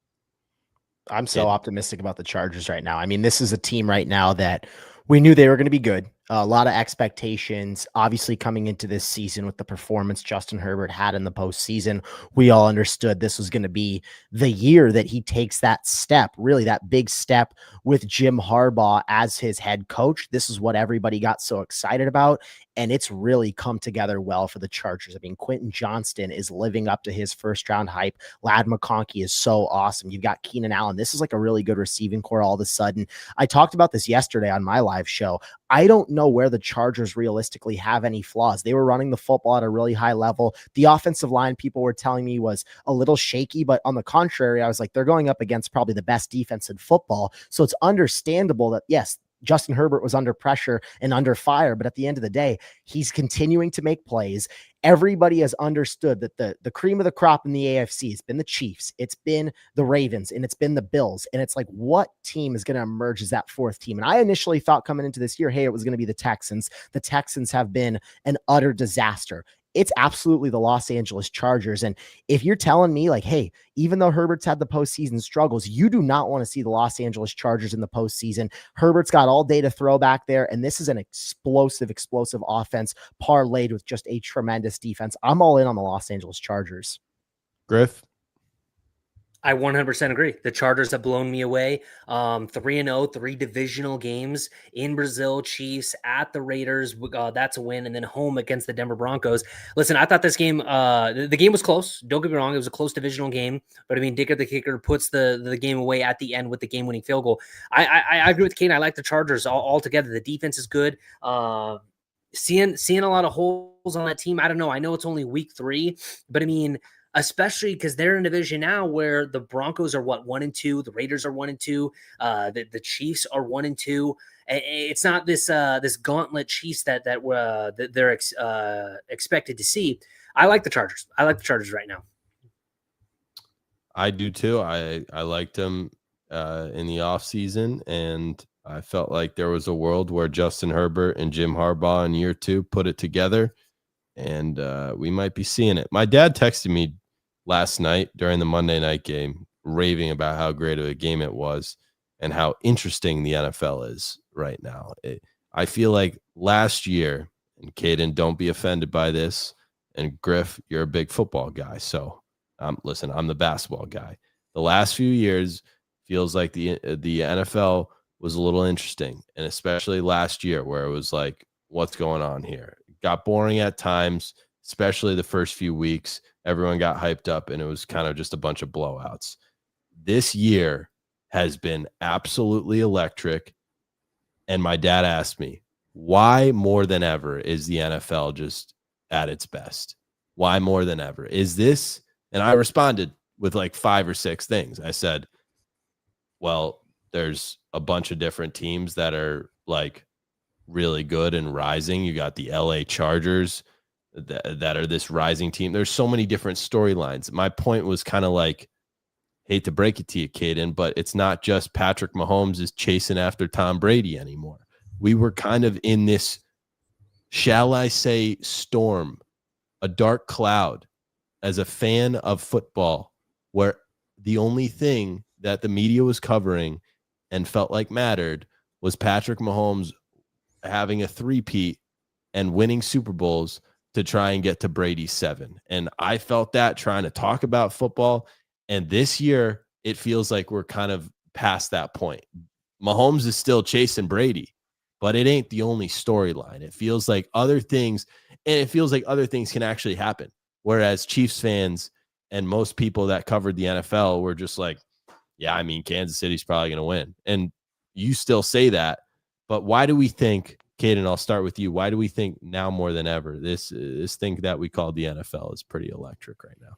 I'm so optimistic about the Chargers right now. I mean, this is a team right now that we knew they were going to be good. A lot of expectations, obviously, coming into this season with the performance Justin Herbert had in the postseason. We all understood this was going to be the year that he takes that step, really that big step with Jim Harbaugh as his head coach. This is what everybody got so excited about. And it's really come together well for the Chargers. I mean, Quentin Johnston is living up to his first round hype. Lad McConkey is so awesome. You've got Keenan Allen. This is like a really good receiving core all of a sudden. I talked about this yesterday on my live show. I don't know where the Chargers realistically have any flaws. They were running the football at a really high level. The offensive line, people were telling me, was a little shaky, but on the contrary, I was like, they're going up against probably the best defense in football. So it's understandable that, yes, Justin Herbert was under pressure and under fire, but at the end of the day, he's continuing to make plays. Everybody has understood that the cream of the crop in the AFC has been the Chiefs, it's been the Ravens, and it's been the Bills. And it's like, what team is going to emerge as that fourth team? And I initially thought coming into this year, hey, it was going to be the Texans. The Texans have been an utter disaster. It's absolutely the Los Angeles Chargers. And if you're telling me like, hey, even though Herbert's had the postseason struggles, you do not want to see the Los Angeles Chargers in the postseason. Herbert's got all day to throw back there. And this is an explosive offense parlayed with just a tremendous defense. I'm all in on the Los Angeles Chargers. Griff? I 100% agree. The Chargers have blown me away. 3-0, 3 divisional games in Brazil, Chiefs at the Raiders. That's a win. And then home against the Denver Broncos. Listen, I thought this game, the game was close. Don't get me wrong. It was a close divisional game. But I mean, Dicker the kicker puts the game away at the end with the game-winning field goal. I agree with Kane. I like the Chargers all together. The defense is good. Seeing a lot of holes on that team. I don't know. I know it's only week 3, but I mean, especially because they're in a division now where the Broncos are 1-2, the Raiders are 1-2, the Chiefs are 1-2. It's not this gauntlet Chiefs that they're expected to see. I like the Chargers. I like the Chargers right now. I do too. I liked them in the offseason, and I felt like there was a world where Justin Herbert and Jim Harbaugh in year 2 put it together, and we might be seeing it. My dad texted me last night during the Monday night game, raving about how great of a game it was and how interesting the NFL is right now. I feel like last year, and Caden, don't be offended by this, and Griff, you're a big football guy, so listen, I'm the basketball guy. The last few years feels like the NFL was a little interesting, and especially last year where it was like, what's going on here? It got boring at times, especially the first few weeks. Everyone got hyped up, and it was kind of just a bunch of blowouts. This year has been absolutely electric, and my dad asked me, why more than ever is the NFL just at its best? Why more than ever? Is this? And I responded with like 5 or 6 things. I said, well, there's a bunch of different teams that are like really good and rising. You got the LA Chargers that are this rising team. There's so many different storylines. My point was kind of like, hate to break it to you, Caden, but it's not just Patrick Mahomes is chasing after Tom Brady anymore. We were kind of in this, shall I say, storm, a dark cloud as a fan of football, where the only thing that the media was covering and felt like mattered was Patrick Mahomes having a three-peat and winning Super Bowls to try and get to Brady's 7. And I felt that trying to talk about football. And this year, it feels like we're kind of past that point. Mahomes is still chasing Brady, but it ain't the only storyline. It feels like other things, and it feels like other things can actually happen. Whereas Chiefs fans and most people that covered the NFL were just like, yeah, I mean, Kansas City's probably going to win. And you still say that, but why do we think, Caden, I'll start with you. Why do we think now more than ever this thing that we call the NFL is pretty electric right now?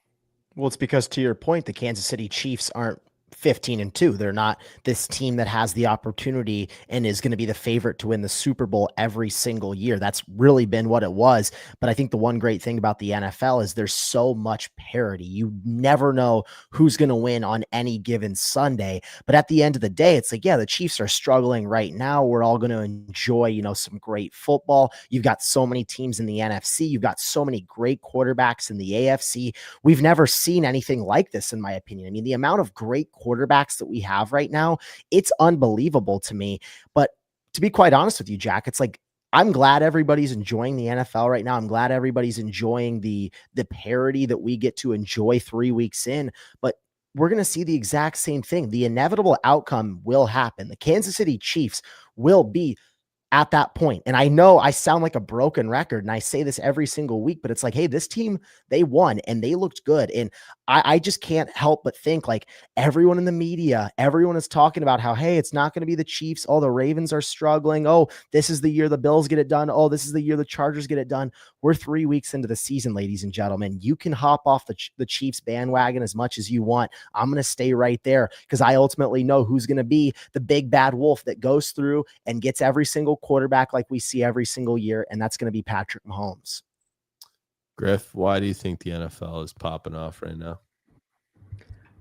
Well, it's because, to your point, the Kansas City Chiefs aren't 15-2. They're not this team that has the opportunity and is going to be the favorite to win the Super Bowl every single year. That's really been what it was. But I think the one great thing about the NFL is there's so much parity. You never know who's going to win on any given Sunday. But at the end of the day, it's like, yeah, the Chiefs are struggling right now. We're all going to enjoy, some great football. You've got so many teams in the NFC. You've got so many great quarterbacks in the AFC. We've never seen anything like this, in my opinion. I mean, the amount of great quarterbacks that we have right now, it's unbelievable to me. But to be quite honest with you, Jack, it's like, I'm glad everybody's enjoying the NFL right now. I'm glad everybody's enjoying the parity that we get to enjoy 3 weeks in, but we're going to see the exact same thing. The inevitable outcome will happen. The Kansas City Chiefs will be at that point. And I know I sound like a broken record and I say this every single week, but it's like, hey, this team, they won and they looked good. And I just can't help but think like everyone in the media, everyone is talking about how, hey, it's not going to be the Chiefs. Oh, the Ravens are struggling. Oh, this is the year the Bills get it done. Oh, this is the year the Chargers get it done. We're 3 weeks into the season, ladies and gentlemen. You can hop off the Chiefs bandwagon as much as you want. I'm going to stay right there because I ultimately know who's going to be the big bad wolf that goes through and gets every single quarterback like we see every single year. And that's going to be Patrick Mahomes. Griff, why do you think the NFL is popping off right now?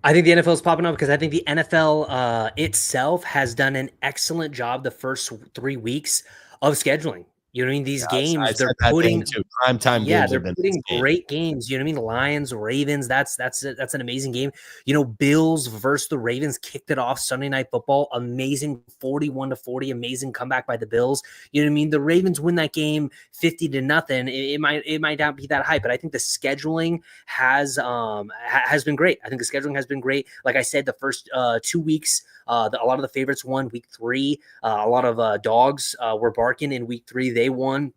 I think the NFL is popping up because I think the NFL itself has done an excellent job the first 3 weeks of scheduling. You know what I mean? These games, I said they're that putting, thing too. Primetime yeah, games they're have been putting insane. great games. You know what I mean? Lions, Ravens, that's an amazing game. You know, Bills versus the Ravens kicked it off Sunday Night Football. Amazing 41-40, amazing comeback by the Bills. You know what I mean? The Ravens win that game 50-0. It might not be that high, but I think the scheduling has been great. I think the scheduling has been great. Like I said, the first 2 weeks, a lot of the favorites won week 3. A lot of dogs were barking in week 3. They won.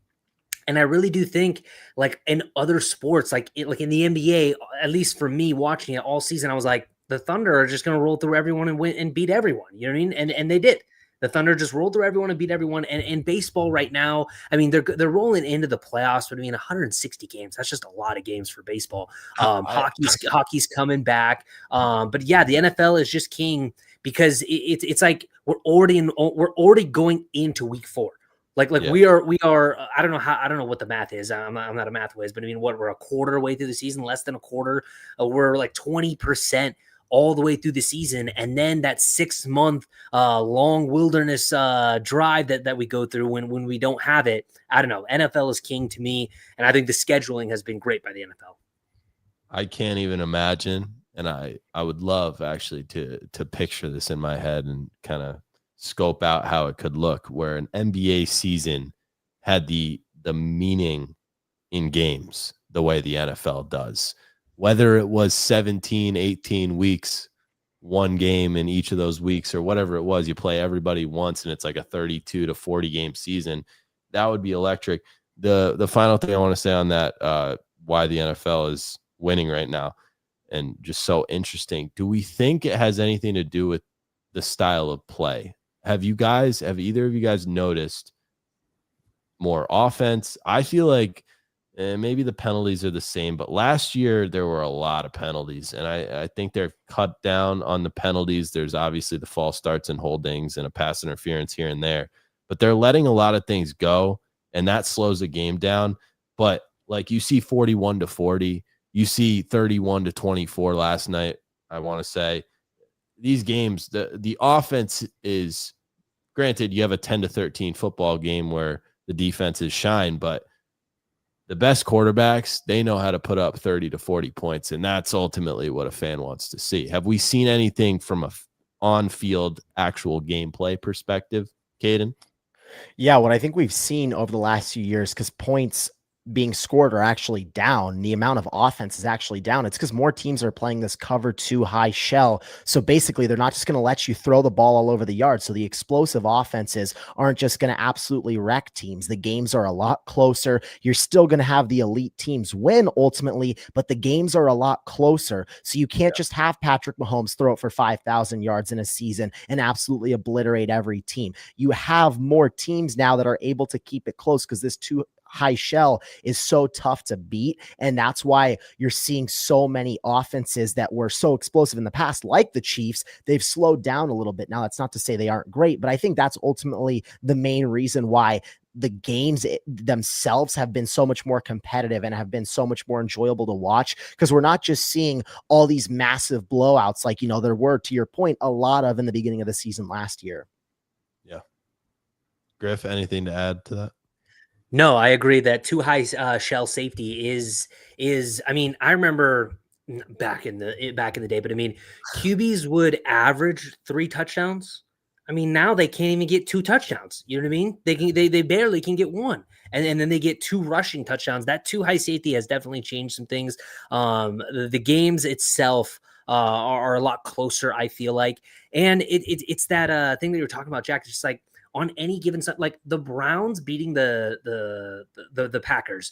And I really do think, like in other sports, like in the NBA, at least for me watching it all season, I was like, the Thunder are just going to roll through everyone and win and beat everyone. You know what I mean? And they did. The Thunder just rolled through everyone and beat everyone. And in baseball right now, I mean, they're rolling into the playoffs. But I mean, 160 games. That's just a lot of games for baseball. Hockey's coming back. But yeah, the NFL is just king because it's like we're already going into week 4. Like Yeah. we are. I don't know what the math is. I'm not a math whiz, but I mean, we're a quarter way through the season, less than a quarter. We're like 20% all the way through the season, and then that 6-month long wilderness drive that we go through when we don't have it. I don't know. NFL is king to me, and I think the scheduling has been great by the NFL. I can't even imagine, and I would love actually to picture this in my head and kind of scope out how it could look, where an NBA season had the meaning in games the way the NFL does. Whether it was 17, 18 weeks, one game in each of those weeks or whatever it was, you play everybody once and it's like a 32 to 40 game season. That would be electric. The final thing I want to say on that, why the NFL is winning right now and just so interesting. Do we think it has anything to do with the style of play? Have either of you guys noticed more offense? I feel like maybe the penalties are the same, but last year there were a lot of penalties, and I think they're cut down on the penalties. There's obviously the false starts and holdings and a pass interference here and there, but they're letting a lot of things go, and that slows the game down. But like you see 41-40, you see 31-24 last night, I want to say. These games, the offense is, granted, you have a 10-13 football game where the defenses shine, but the best quarterbacks, they know how to put up 30 to 40 points, and that's ultimately what a fan wants to see. Have we seen anything from a on-field actual gameplay perspective, Caden? Yeah, what I think we've seen over the last few years, because points being scored are actually down. The amount of offense is actually down. It's because more teams are playing this cover 2 high shell. So basically, they're not just going to let you throw the ball all over the yard. So the explosive offenses aren't just going to absolutely wreck teams. The games are a lot closer. You're still going to have the elite teams win ultimately, but the games are a lot closer. So you can't just have Patrick Mahomes throw it for 5,000 yards in a season and absolutely obliterate every team. You have more teams now that are able to keep it close because this 2 high shell is so tough to beat. And that's why you're seeing so many offenses that were so explosive in the past, like the Chiefs. They've slowed down a little bit. Now, that's not to say they aren't great, but I think that's ultimately the main reason why the games themselves have been so much more competitive and have been so much more enjoyable to watch, because we're not just seeing all these massive blowouts like, there were, to your point, a lot of in the beginning of the season last year. Yeah. Griff, anything to add to that? No, I agree that 2 high shell safety is. I mean, I remember back in the day, but I mean, QBs would average 3 touchdowns. I mean, now they can't even get 2 touchdowns. You know what I mean? They barely can get 1, and then they get 2 rushing touchdowns. That 2 high safety has definitely changed some things. The games itself are a lot closer, I feel like, and it's that thing that you were talking about, Jack. It's just like, on any given side, like the Browns beating the Packers.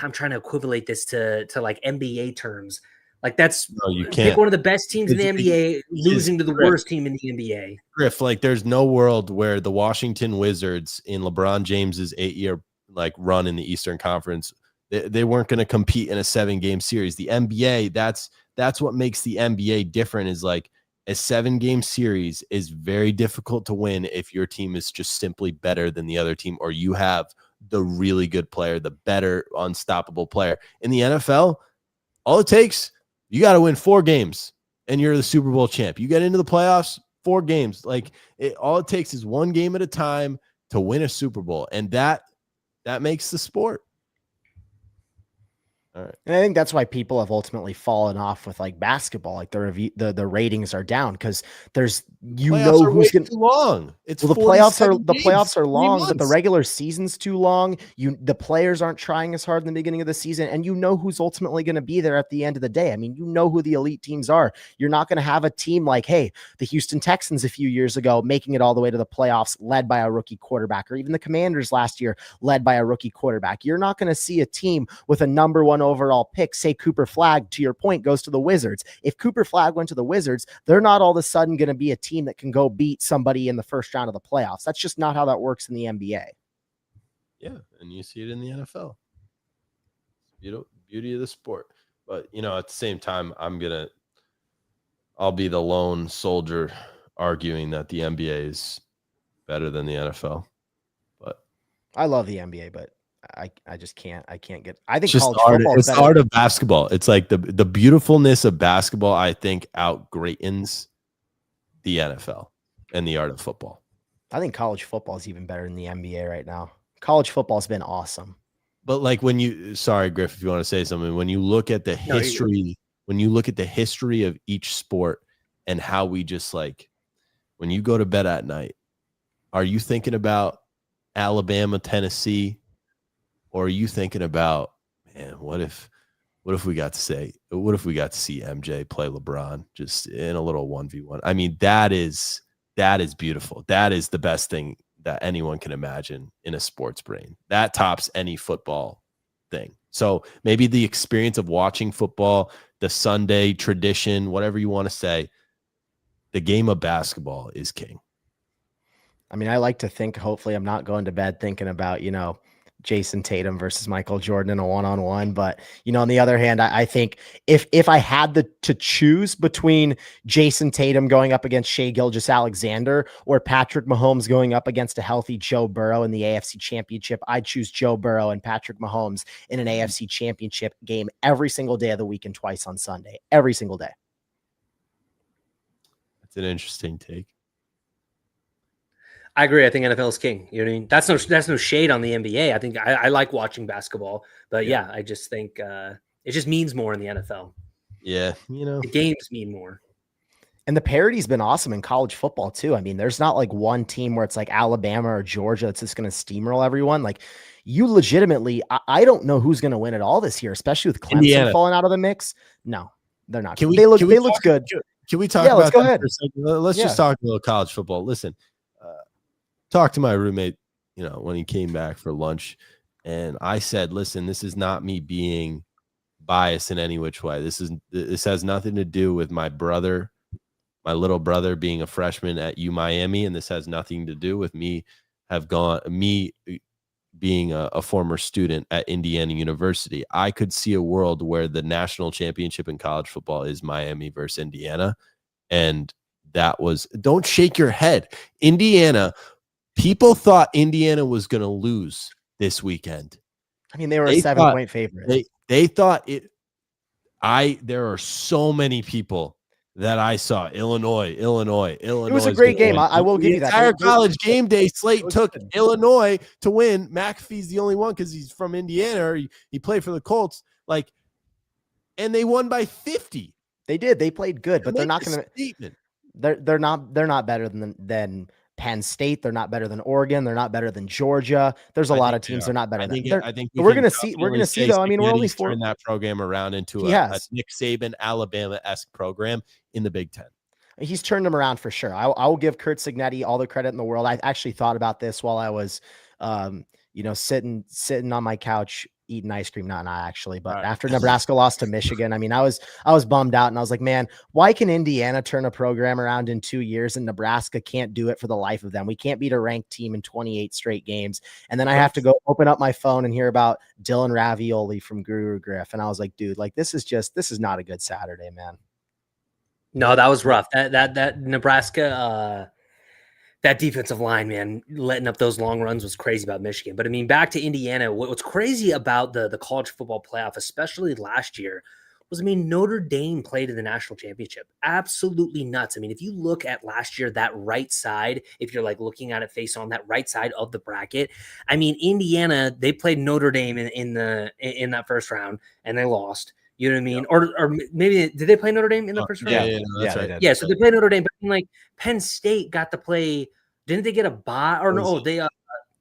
I'm trying to equate this to like NBA terms. Like that's No, you pick can't. one of the best teams in the It's- NBA losing to the Griff, worst team in the NBA. Griff, like there's no world where the Washington Wizards in LeBron James's 8-year like run in the Eastern Conference, they weren't going to compete in a 7-game series. The NBA, that's what makes the NBA different, is like a 7-game series is very difficult to win if your team is just simply better than the other team, or you have the really good player, the better unstoppable player. In the NFL, all it takes, you got to win 4 games and you're the Super Bowl champ. You get into the playoffs, 4 games. Like all it takes is 1 game at a time to win a Super Bowl. And that makes the sport. All right. And I think that's why people have ultimately fallen off with like basketball. Like the ratings are down because there's Playoffs are who's way going too long. It's well, the playoffs are long, but the months. regular season's too long. The players aren't trying as hard in the beginning of the season, and who's ultimately going to be there at the end of the day. I mean, who the elite teams are. You're not going to have a team like, hey, the Houston Texans a few years ago making it all the way to the playoffs, led by a rookie quarterback, or even the Commanders last year, led by a rookie quarterback. You're not going to see a team with a number 1 overall pick, say Cooper Flagg, to your point, goes to the Wizards. If Cooper Flagg went to the Wizards, they're not all of a sudden going to be a team that can go beat somebody in the first round of the playoffs. That's just not how that works in the NBA. Yeah, and you see it in the NFL. Beauty of the sport. But, at the same time, I'll be the lone soldier arguing that the NBA is better than the NFL. But I love the NBA, but I just can't. I get. I think it's college football is it's better. the art of basketball. It's like the beautifulness of basketball, I think, outgreatens the NFL and the art of football. I think college football is even better than the NBA right now. College football has been awesome. But like sorry, Griff, if you want to say something, when you look at the history, of each sport and how we just like, when you go to bed at night, are you thinking about Alabama, Tennessee, or are you thinking about, man, what if we got to see MJ play LeBron just in a little 1v1? I mean, that is beautiful. That is the best thing that anyone can imagine in a sports brain. That tops any football thing. So maybe the experience of watching football, the Sunday tradition, whatever you want to say, the game of basketball is king. I mean, I like to think, hopefully I'm not going to bed thinking about, Jayson Tatum versus Michael Jordan in a one-on-one. But, on the other hand, I think if I had to choose between Jayson Tatum going up against Shai Gilgeous-Alexander or Patrick Mahomes going up against a healthy Joe Burrow in the AFC Championship, I'd choose Joe Burrow and Patrick Mahomes in an AFC Championship game every single day of the week and twice on Sunday, every single day. That's an interesting take. I agree. I think NFL is king. You know what I mean? That's no shade on the NBA. I think I like watching basketball, but yeah, I just think it just means more in the NFL. Yeah, the games mean more. And the parity's been awesome in college football too. I mean, there's not like one team where it's like Alabama or Georgia that's just going to steamroll everyone. Like you legitimately, I don't know who's going to win it all this year, especially with Clemson Indiana falling out of the mix. No, they're not. They look good. Can we talk Yeah, about let's go ahead. For a second? Let's just talk a little college football. Listen, talk to my roommate, when he came back for lunch, and I said, listen, this is not me being biased in any which way. This has nothing to do with my little brother being a freshman at Miami, and this has nothing to do with me being a former student at Indiana University. I could see a world where the national championship in college football is Miami versus Indiana, and don't shake your head. Indiana, people thought Indiana was going to lose this weekend. I mean, they were a 7-point favorite. They thought it. There are so many people that I saw. Illinois. It was a great game. I will give you that. The entire college game day slate took Illinois to win. McAfee's the only one because he's from Indiana. Or he played for the Colts. And they won by 50. They did. They played good, but they're not going to. They're not better than Penn State. They're not better than Oregon. They're not better than Georgia. There's a lot of teams they're not better than. I think we're gonna see. We're gonna see though. I mean, we're only turn that program around into a Nick Saban Alabama-esque program in the Big Ten. He's turned them around for sure. I will give Curt Cignetti all the credit in the world. I actually thought about this while I was, sitting on my couch eating ice cream, not actually, but Right. after Nebraska lost to Michigan, I mean, I was bummed out, and I was like, man, why can Indiana turn a program around in 2 years and Nebraska can't do it for the life of them? We can't beat a ranked team in 28 straight games. And then I have to go open up my phone and hear about Dylan Ravioli from Guru Griff. And I was like, dude, like, this is not a good Saturday, man. No, that was rough. That Nebraska, that defensive line, man, letting up those long runs was crazy about Michigan. But I mean, back to Indiana, what's crazy about the college football playoff, especially last year, was, I mean, Notre Dame played in the national championship. Absolutely nuts. I mean, if you look at last year, that right side, if you're like looking at it face on, that right side of the bracket, I mean, Indiana, they played Notre Dame in that first round and they lost. You know what I mean? Yep. Or maybe did they play Notre Dame in the first round? Yeah, that's right. Yeah, so they played Notre Dame, but like Penn State got to play. Didn't they get a bye? Or no,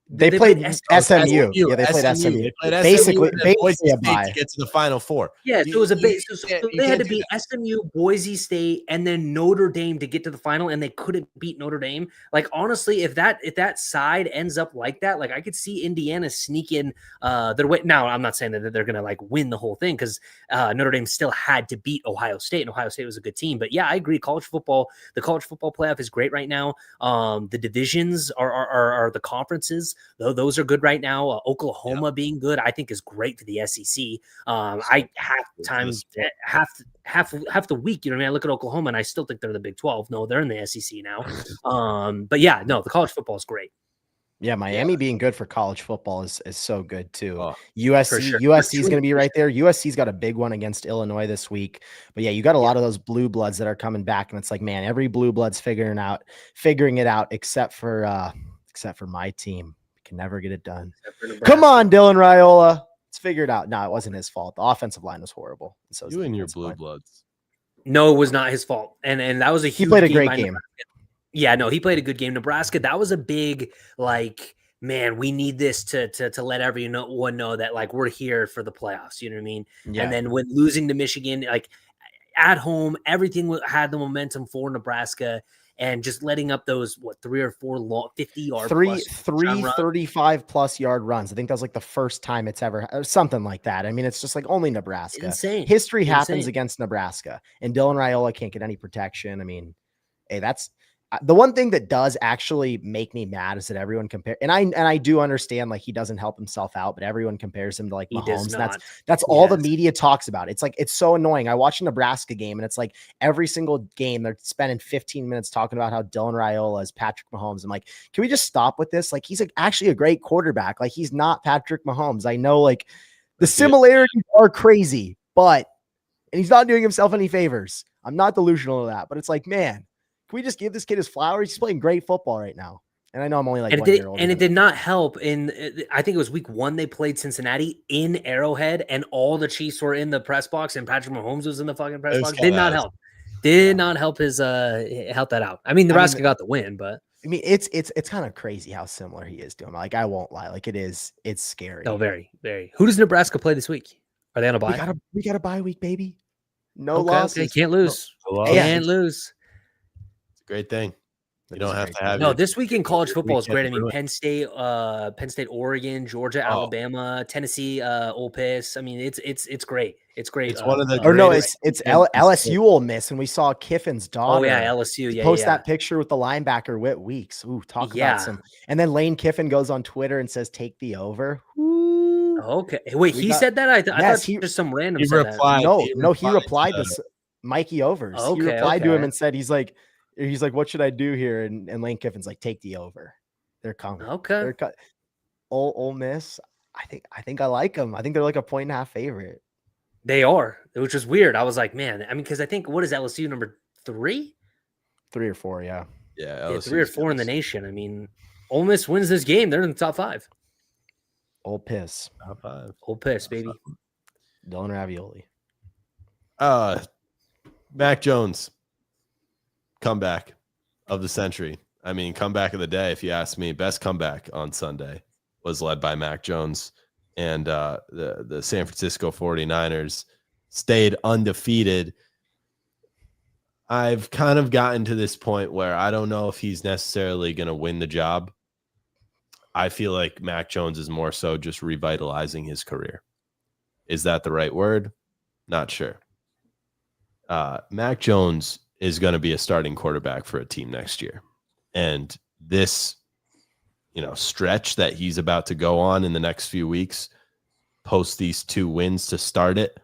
they played SMU. Yeah, they played SMU. They played basically Boise a State bye to get to the Final Four. Yeah, so it was a base. So they had to beat SMU, Boise State, and then Notre Dame to get to the final, and they couldn't beat Notre Dame. Like, honestly, if that side ends up like that, like, I could see Indiana sneaking their way. Now, I'm not saying that they're gonna like win the whole thing, because Notre Dame still had to beat Ohio State, and Ohio State was a good team. But yeah, I agree. The college football playoff is great right now. The divisions are the conferences. Though those are good right now. Oklahoma being good, I think, is great for the SEC. I half the week, you know what I mean? I look at Oklahoma and I still think they're the Big 12. No, they're in the SEC now. But yeah, no, the college football is great. Yeah, Miami being good for college football is so good too. Oh, USC is going to be right there. USC's got a big one against Illinois this week. But yeah, you got a lot of those blue bloods that are coming back, and it's like, man, every blue blood's figuring it out except for my team. Can never get it done. Come on, Dylan Raiola. Let's figure it out. No, it wasn't his fault. The offensive line was horrible. And so you and your blue bloods. No, it was not his fault. And that was a huge He played a great game. Yeah, no, he played a good game. Nebraska, that was a big, like, man, we need this to let everyone know that, like, we're here for the playoffs. You know what I mean? Yeah. And then when losing to Michigan, like, at home, everything had the momentum for Nebraska. And just letting up those 3 or 4 long 50-yard three 35+ yard runs. I think that was like the first time it's ever something like that. I mean, it's just like only Nebraska. Insane. History happens against Nebraska, and Dylan Raiola can't get any protection. I mean, hey, that's the one thing that does actually make me mad is that everyone and I do understand, like, he doesn't help himself out, but everyone compares him to like Mahomes. That's all the media talks about. It's like, it's so annoying. I watch a Nebraska game and it's like every single game they're spending 15 minutes talking about how Dylan Raiola is Patrick Mahomes. I'm like, can we just stop with this? Like, he's actually a great quarterback. Like, he's not Patrick Mahomes. I know, like, the similarities are crazy, and he's not doing himself any favors. I'm not delusional of that, but it's like, man, can we just give this kid his flowers? He's playing great football right now. And I know I'm only like 1 year old. And it did not help. I think it was week 1, they played Cincinnati in Arrowhead, and all the Chiefs were in the press box, and Patrick Mahomes was in the fucking press box. Did not help. Did not help help that out. I mean, Nebraska got the win, but I mean, it's kind of crazy how similar he is to him. Like, I won't lie. Like, it's scary. No, very, very. Who does Nebraska play this week? Are they on a bye? We got a bye week, baby. No losses. Okay. Can't lose. Can't lose. Great thing. You don't have to have. No, this week in college football is great. I mean, Penn State, Oregon, Georgia, Alabama, Tennessee, Ole Miss. I mean, it's great. It's great. It's one of the. It's LSU Ole Miss, and we saw Kiffin's daughter. Oh yeah, LSU. Yeah, post that picture with the linebacker Whit Weeks. Ooh, talk about some. And then Lane Kiffin goes on Twitter and says, "Take the over." Ooh. Okay, wait, he said that. I thought he just some random. He replied. He replied to Mikey Overs. He replied to him and said, he's like, what should I do here? And Lane Kiffin's like, take the over. They're coming. Okay. Ole Miss. I think I like them. I think they're like a 1.5 favorite. They are, which is weird. I was like, man, I mean, because I think, what is LSU, number 3? 3 or 4, yeah. Yeah, 3 or 4 in the nation. I mean, Ole Miss wins this game. They're in the top 5. Ole Piss. Top 5. Ole Piss, baby. Dylan Ravioli. Mac Jones. Comeback of the century. I mean, comeback of the day, if you ask me. Best comeback on Sunday was led by Mac Jones, and the San Francisco 49ers stayed undefeated. I've kind of gotten to this point where I don't know if he's necessarily going to win the job. I feel like Mac Jones is more so just revitalizing his career. Is that the right word? Not sure. Mac Jones is going to be a starting quarterback for a team next year. And this, stretch that he's about to go on in the next few weeks, post these 2 wins to start it,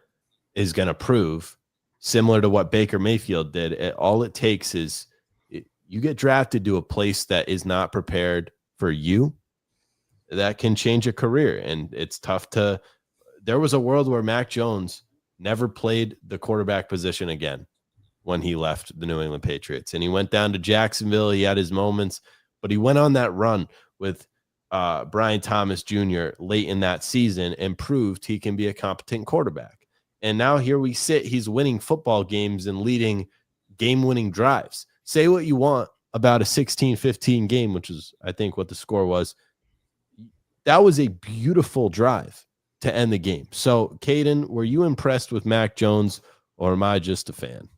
is going to prove, similar to what Baker Mayfield did, all it takes is you get drafted to a place that is not prepared for you. That can change a career. And it's tough to – there was a world where Mac Jones never played the quarterback position again when he left the New England Patriots. And he went down to Jacksonville. He had his moments, but he went on that run with Brian Thomas Jr. late in that season and proved he can be a competent quarterback. And now here we sit. He's winning football games and leading game-winning drives. Say what you want about a 16-15 game, which is, I think, what the score was. That was a beautiful drive to end the game. So, Caden, were you impressed with Mac Jones, or am I just a fan?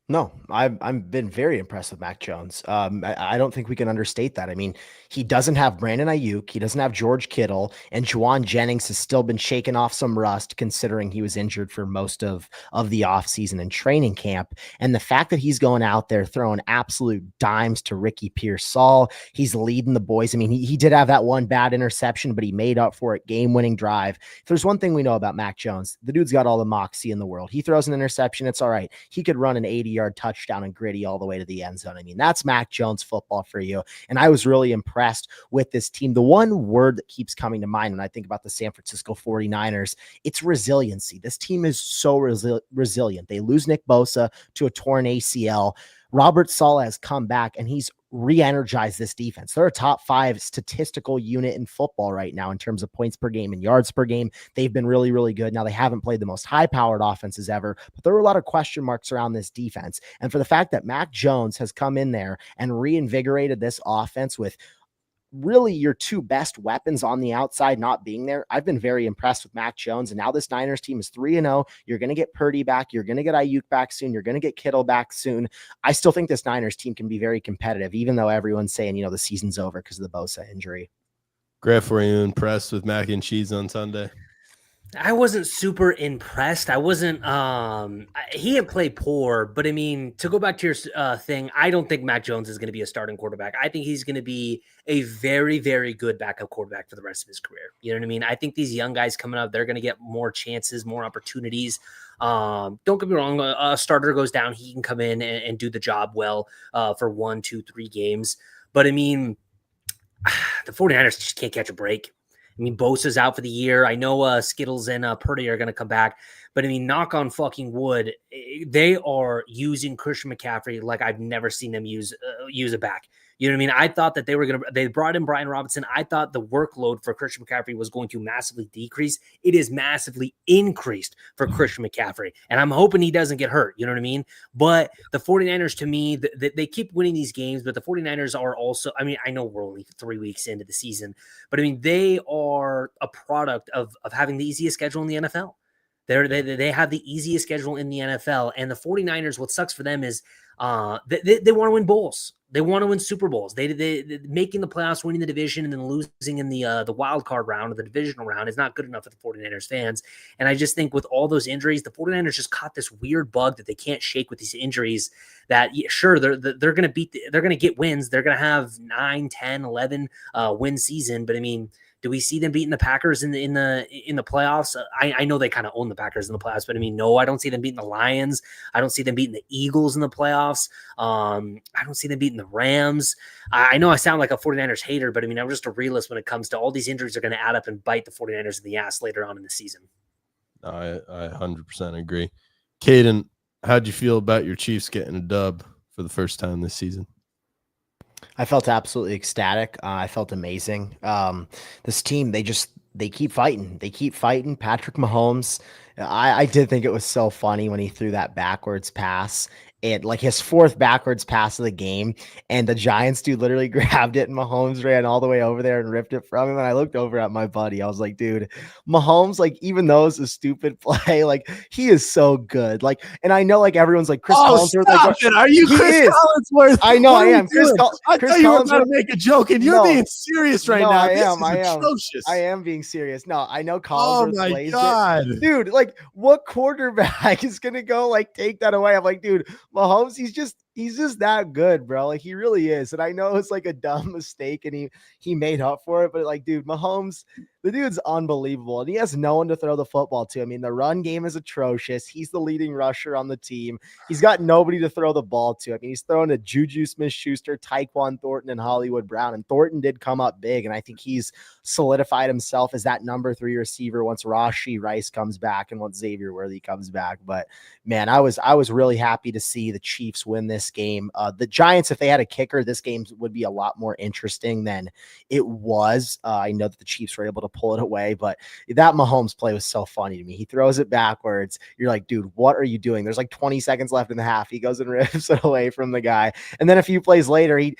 No, I've been very impressed with Mac Jones. I don't think we can understate that. I mean, he doesn't have Brandon Ayuk. He doesn't have George Kittle, and Juwan Jennings has still been shaking off some rust, considering he was injured for most of the offseason and training camp. And the fact that he's going out there throwing absolute dimes to Ricky Pearsall, he's leading the boys. I mean, he did have that one bad interception, but he made up for it. Game-winning drive. If there's one thing we know about Mac Jones, the dude's got all the moxie in the world. He throws an interception, it's all right. He could run an 80-yard touchdown and gritty all the way to the end zone. I mean, that's Mac Jones football for you. And I was really impressed with this team. The one word that keeps coming to mind when I think about the San Francisco 49ers, it's resiliency. This team is so resilient. They lose Nick Bosa to a torn ACL. Robert Saleh has come back and he's re-energized this defense. They're a top 5 statistical unit in football right now in terms of points per game and yards per game. They've been really, really good. Now, they haven't played the most high-powered offenses ever, but there were a lot of question marks around this defense. And for the fact that Mac Jones has come in there and reinvigorated this offense with really your 2 best weapons on the outside not being there, I've been very impressed with Mac Jones. And now this Niners team is 3-0. You're going to get Purdy back. You're going to get Ayuk back soon. You're going to get Kittle back soon. I still think this Niners team can be very competitive, even though everyone's saying, the season's over because of the Bosa injury. Griff, were you impressed with mac and cheese on Sunday? I wasn't super impressed. I wasn't, he didn't play poor, but I mean, to go back to your thing, I don't think Mac Jones is going to be a starting quarterback. I think he's going to be a very, very good backup quarterback for the rest of his career. You know what I mean? I think these young guys coming up, they're going to get more chances, more opportunities. Don't get me wrong. A starter goes down. He can come in and do the job well for 1, 2, 3 games. But I mean, the 49ers just can't catch a break. I mean, Bosa's out for the year. I know Skittles and Purdy are going to come back. But, I mean, knock on fucking wood, they are using Christian McCaffrey like I've never seen them use a back. You know what I mean? I thought that they brought in Brian Robinson. I thought the workload for Christian McCaffrey was going to massively decrease. It is massively increased for Christian McCaffrey. And I'm hoping he doesn't get hurt. You know what I mean? But the 49ers, to me, they keep winning these games, but the 49ers are also, I mean, I know we're only 3 weeks into the season, but I mean, they are a product of having the easiest schedule in the NFL. They have the easiest schedule in the NFL. And the 49ers, what sucks for them is they want to win bowls. They want to win Super Bowls. They making the playoffs, winning the division, and then losing in the wild card round or the divisional round is not good enough for the 49ers fans. And I just think with all those injuries, the 49ers just caught this weird bug that they can't shake with these injuries. That sure they're going to they're going to get wins. They're going to have 9, 10, 11 win season. But I mean, do we see them beating the Packers in the playoffs? I know they kind of own the Packers in the playoffs, but I mean, no, I don't see them beating the Lions. I don't see them beating the Eagles in the playoffs. I don't see them beating the Rams. I know I sound like a 49ers hater, but I mean, I'm just a realist when it comes to all these injuries are going to add up and bite the 49ers in the ass later on in the season. I 100% agree. Caden, how'd you feel about your Chiefs getting a dub for the first time this season? I felt absolutely ecstatic. I felt amazing. This team, they keep fighting. They keep fighting. Patrick Mahomes, I did think it was so funny when he threw that backwards pass it like his fourth backwards pass of the game, and the Giants dude literally grabbed it, and Mahomes ran all the way over there and ripped it from him. And I looked over at my buddy. I was like, dude, Mahomes, like, even though it's a stupid play, like, he is so good. Like, and I know, like, everyone's like, Chris Collinsworth, stop like, it. Are you he Chris is. Collinsworth? I know What I are we am. Chris doing? I Chris thought you were about Collinsworth. to make a joke, and you're No. being serious right No, now. I This am. is I am. atrocious. I am being serious. No, I know Oh Collinsworth my plays God. it. Dude, like, what quarterback is gonna go like take that away? I'm like, dude, Mahomes, he's just that good, bro. Like, he really is. And I know it's like a dumb mistake, and he made up for it, but like, dude, Mahomes, the dude's unbelievable, and he has no one to throw the football to. I mean, the run game is atrocious. He's the leading rusher on the team. He's got nobody to throw the ball to. I mean, he's throwing to Juju Smith-Schuster, Tyquan Thornton, and Hollywood Brown. And Thornton did come up big, and I think he's solidified himself as that number 3 receiver once Rashee Rice comes back and once Xavier Worthy comes back. But man, I was really happy to see the Chiefs win this game. The Giants, if they had a kicker, this game would be a lot more interesting than it was. I know that the Chiefs were able to pull it away, but that Mahomes play was so funny to me. He throws it backwards. You're like, dude, what are you doing? There's like 20 seconds left in the half. He goes and rips it away from the guy. And then a few plays later, he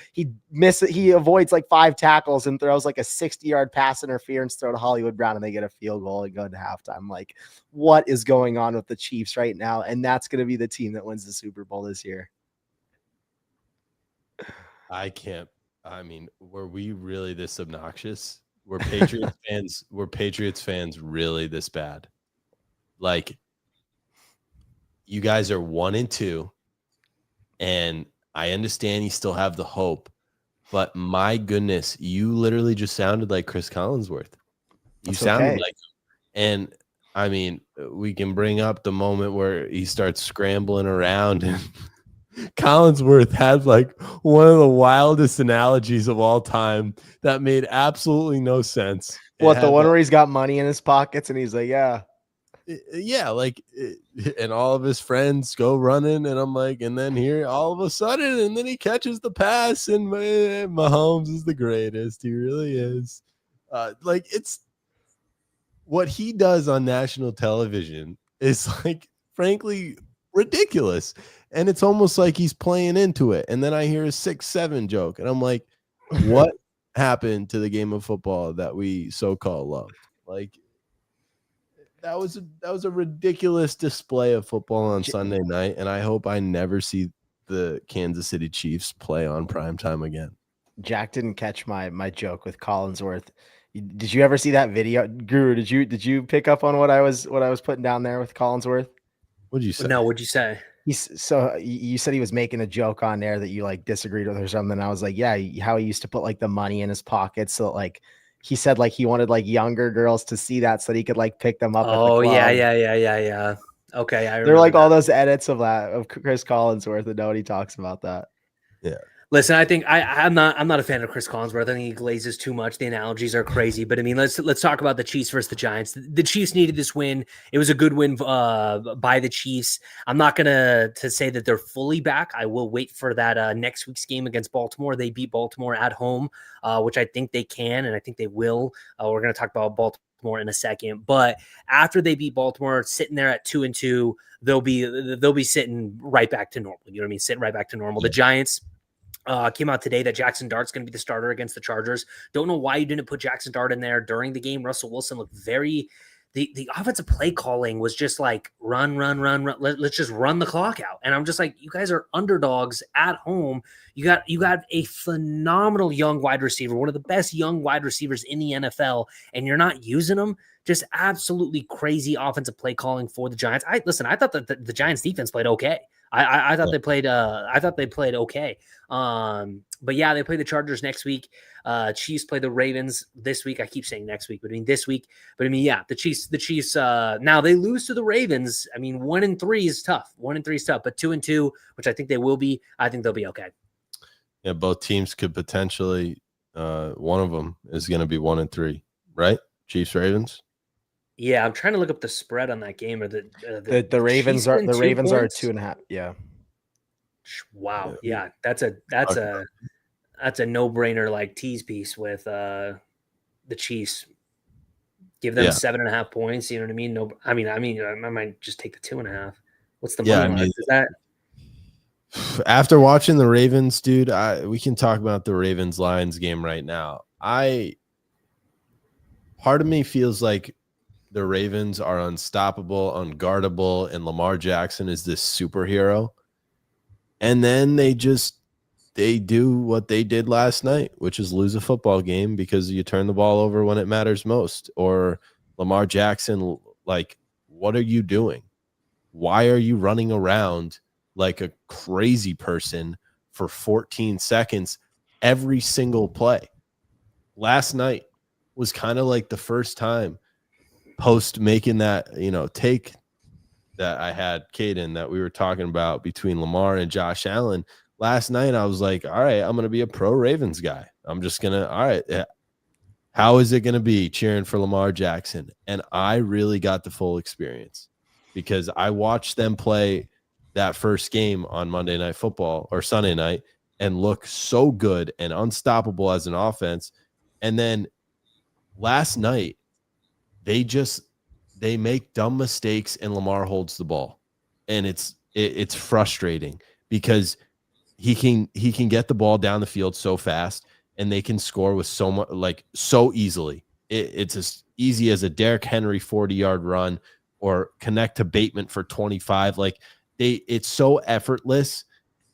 misses, he avoids like 5 tackles and throws like a 60-yard pass interference throw to Hollywood Brown, and they get a field goal and go to halftime. Like, what is going on with the Chiefs right now? And that's going to be the team that wins the Super Bowl this year. I mean, were we really this obnoxious? Were Patriots fans? Were Patriots fans really this bad? Like, you guys are 1-2, and I understand you still have the hope, but my goodness, you literally just sounded like Chris Collinsworth. You sounded like him. And I mean, we can bring up the moment where he starts scrambling around, and Collinsworth had like one of the wildest analogies of all time that made absolutely no sense. What, the one where he's got money in his pockets and he's like, yeah, like, and all of his friends go running, and I'm like, and then here all of a sudden, and then he catches the pass, and Mahomes is the greatest. He really is. Like, it's what he does on national television is like, frankly, ridiculous. And it's almost like he's playing into it. And then I hear a 6-7 joke, and I'm like, what happened to the game of football that we so-called loved? Like, that was a ridiculous display of football on Sunday night, and I hope I never see the Kansas City Chiefs play on primetime again. Jack didn't catch my joke with Collinsworth. Did you ever see that video, Guru? Did you pick up on what I was putting down there with Collinsworth? What did you say? No, what'd you say? So you said he was making a joke on there that you like disagreed with or something. I was like, yeah, how he used to put like the money in his pocket, so like he said like he wanted like younger girls to see that so that he could like pick them up. Oh, at the club. Yeah. Okay, They're like all those edits of that of Chris Collinsworth, and nobody talks about that. Yeah. Listen, I think I'm not a fan of Chris Collinsworth. I think he glazes too much. The analogies are crazy, but I mean, let's talk about the Chiefs versus the Giants. The Chiefs needed this win. It was a good win by the Chiefs. I'm not gonna say that they're fully back. I will wait for that next week's game against Baltimore. They beat Baltimore at home, which I think they can, and I think they will. We're gonna talk about Baltimore in a second, but after they beat Baltimore, sitting there at 2-2, they'll be sitting right back to normal. You know what I mean? Sitting right back to normal. Yeah. The Giants. Came out today that Jackson Dart's going to be the starter against the Chargers. Don't know why you didn't put Jackson Dart in there during the game. Russell Wilson looked very the offensive play calling was just like run. Let's just run the clock out. And I'm just like, you guys are underdogs at home. You got a phenomenal young wide receiver, one of the best young wide receivers in the NFL, and you're not using them. Just absolutely crazy offensive play calling for the Giants. I thought that the Giants defense played okay. I thought they played okay. But yeah, they play the Chargers next week. Chiefs play the Ravens this week. I keep saying next week, but I mean this week. But I mean, yeah, the Chiefs now they lose to the Ravens. I mean, 1-3 is tough. 1-3 is tough, but 2-2, which I think they will be, I think they'll be okay. Yeah, both teams could potentially one of them is going to be 1-3, right? Chiefs Ravens. Yeah, I'm trying to look up the spread on that game. Or the Ravens are 2.5. Yeah. Wow. Yeah, that's a no-brainer like tease piece with the Chiefs. Give them 7.5 points. You know what I mean? No, I mean, I might just take the 2.5. What's the money line? Is that? After watching the Ravens, dude, we can talk about the Ravens-Lions game right now. Part of me feels like the Ravens are unstoppable, unguardable, and Lamar Jackson is this superhero. And then they do what they did last night, which is lose a football game because you turn the ball over when it matters most. Or Lamar Jackson, like, what are you doing? Why are you running around like a crazy person for 14 seconds every single play? Last night was kind of like the first time post making that, take that I had, Caden, that we were talking about between Lamar and Josh Allen. Last night, I was like, all right, I'm going to be a pro Ravens guy. I'm just going to, all right, how is it going to be cheering for Lamar Jackson? And I really got the full experience because I watched them play that first game on Monday Night Football or Sunday night and look so good and unstoppable as an offense. And then last night, they make dumb mistakes and Lamar holds the ball. And it's frustrating because he can get the ball down the field so fast and they can score with so much, like, so easily. It's as easy as a Derrick Henry 40-yard run or connect to Bateman for 25. Like, it's so effortless.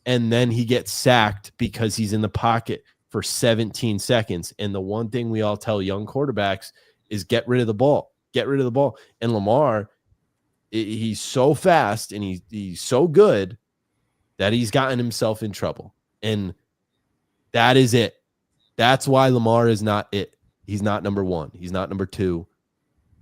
And then he gets sacked because he's in the pocket for 17 seconds. And the one thing we all tell young quarterbacks is get rid of the ball. Get rid of the ball. And Lamar, he's so fast and he's so good that he's gotten himself in trouble. And that is it. That's why Lamar is not it. He's not number one. He's not number two.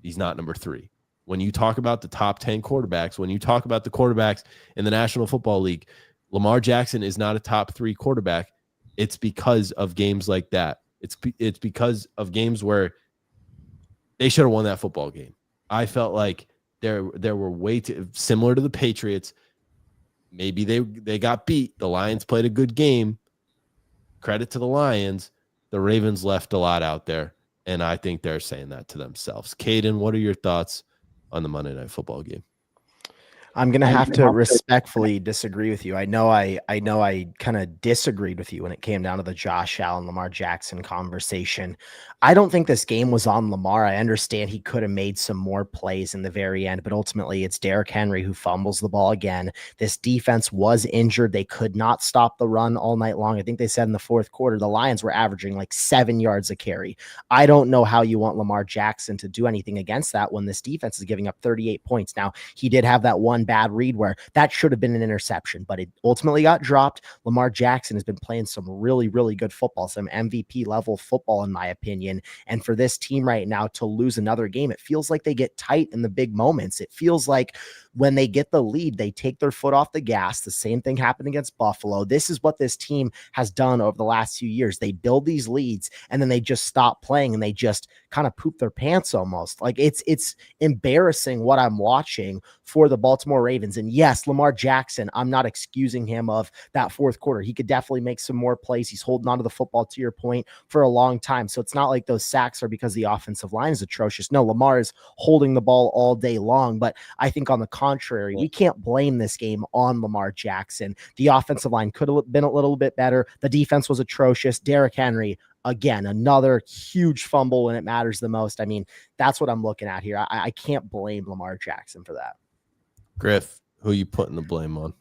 He's not number three. When you talk about the top 10 quarterbacks, when you talk about the quarterbacks in the National Football League, Lamar Jackson is not a top 3 quarterback. It's because of games like that. It's because of games where they should have won that football game. I felt like there were way too similar to the Patriots. Maybe they got beat. The Lions played a good game. Credit to the Lions. The Ravens left a lot out there, and I think they're saying that to themselves. Caden, what are your thoughts on the Monday Night Football game? I'm going to have to respectfully disagree with you. I know I kind of disagreed with you when it came down to the Josh Allen, Lamar Jackson conversation. I don't think this game was on Lamar. I understand he could have made some more plays in the very end, but ultimately it's Derrick Henry who fumbles the ball again. This defense was injured. They could not stop the run all night long. I think they said in the fourth quarter, the Lions were averaging like 7 yards a carry. I don't know how you want Lamar Jackson to do anything against that when this defense is giving up 38 points. Now, he did have that one bad read where that should have been an interception, but it ultimately got dropped. Lamar Jackson has been playing some really, really good football, some MVP level football, in my opinion. And for this team right now to lose another game, it feels like they get tight in the big moments. It feels like when they get the lead, they take their foot off the gas. The same thing happened against Buffalo. This is what this team has done over the last few years. They build these leads and then they just stop playing and they just kind of poop their pants almost. Like it's embarrassing what I'm watching for the Baltimore Ravens. And yes, Lamar Jackson, I'm not excusing him of that fourth quarter. He could definitely make some more plays. He's holding onto the football, to your point, for a long time. So it's not like those sacks are because the offensive line is atrocious. No, Lamar is holding the ball all day long. But I think on the contrary, we can't blame this game on Lamar Jackson. The offensive line could have been a little bit better. The defense was atrocious. Derrick Henry, again, another huge fumble when it matters the most. I mean, that's what I'm looking at here. I can't blame Lamar Jackson for that. Griff, who are you putting the blame on?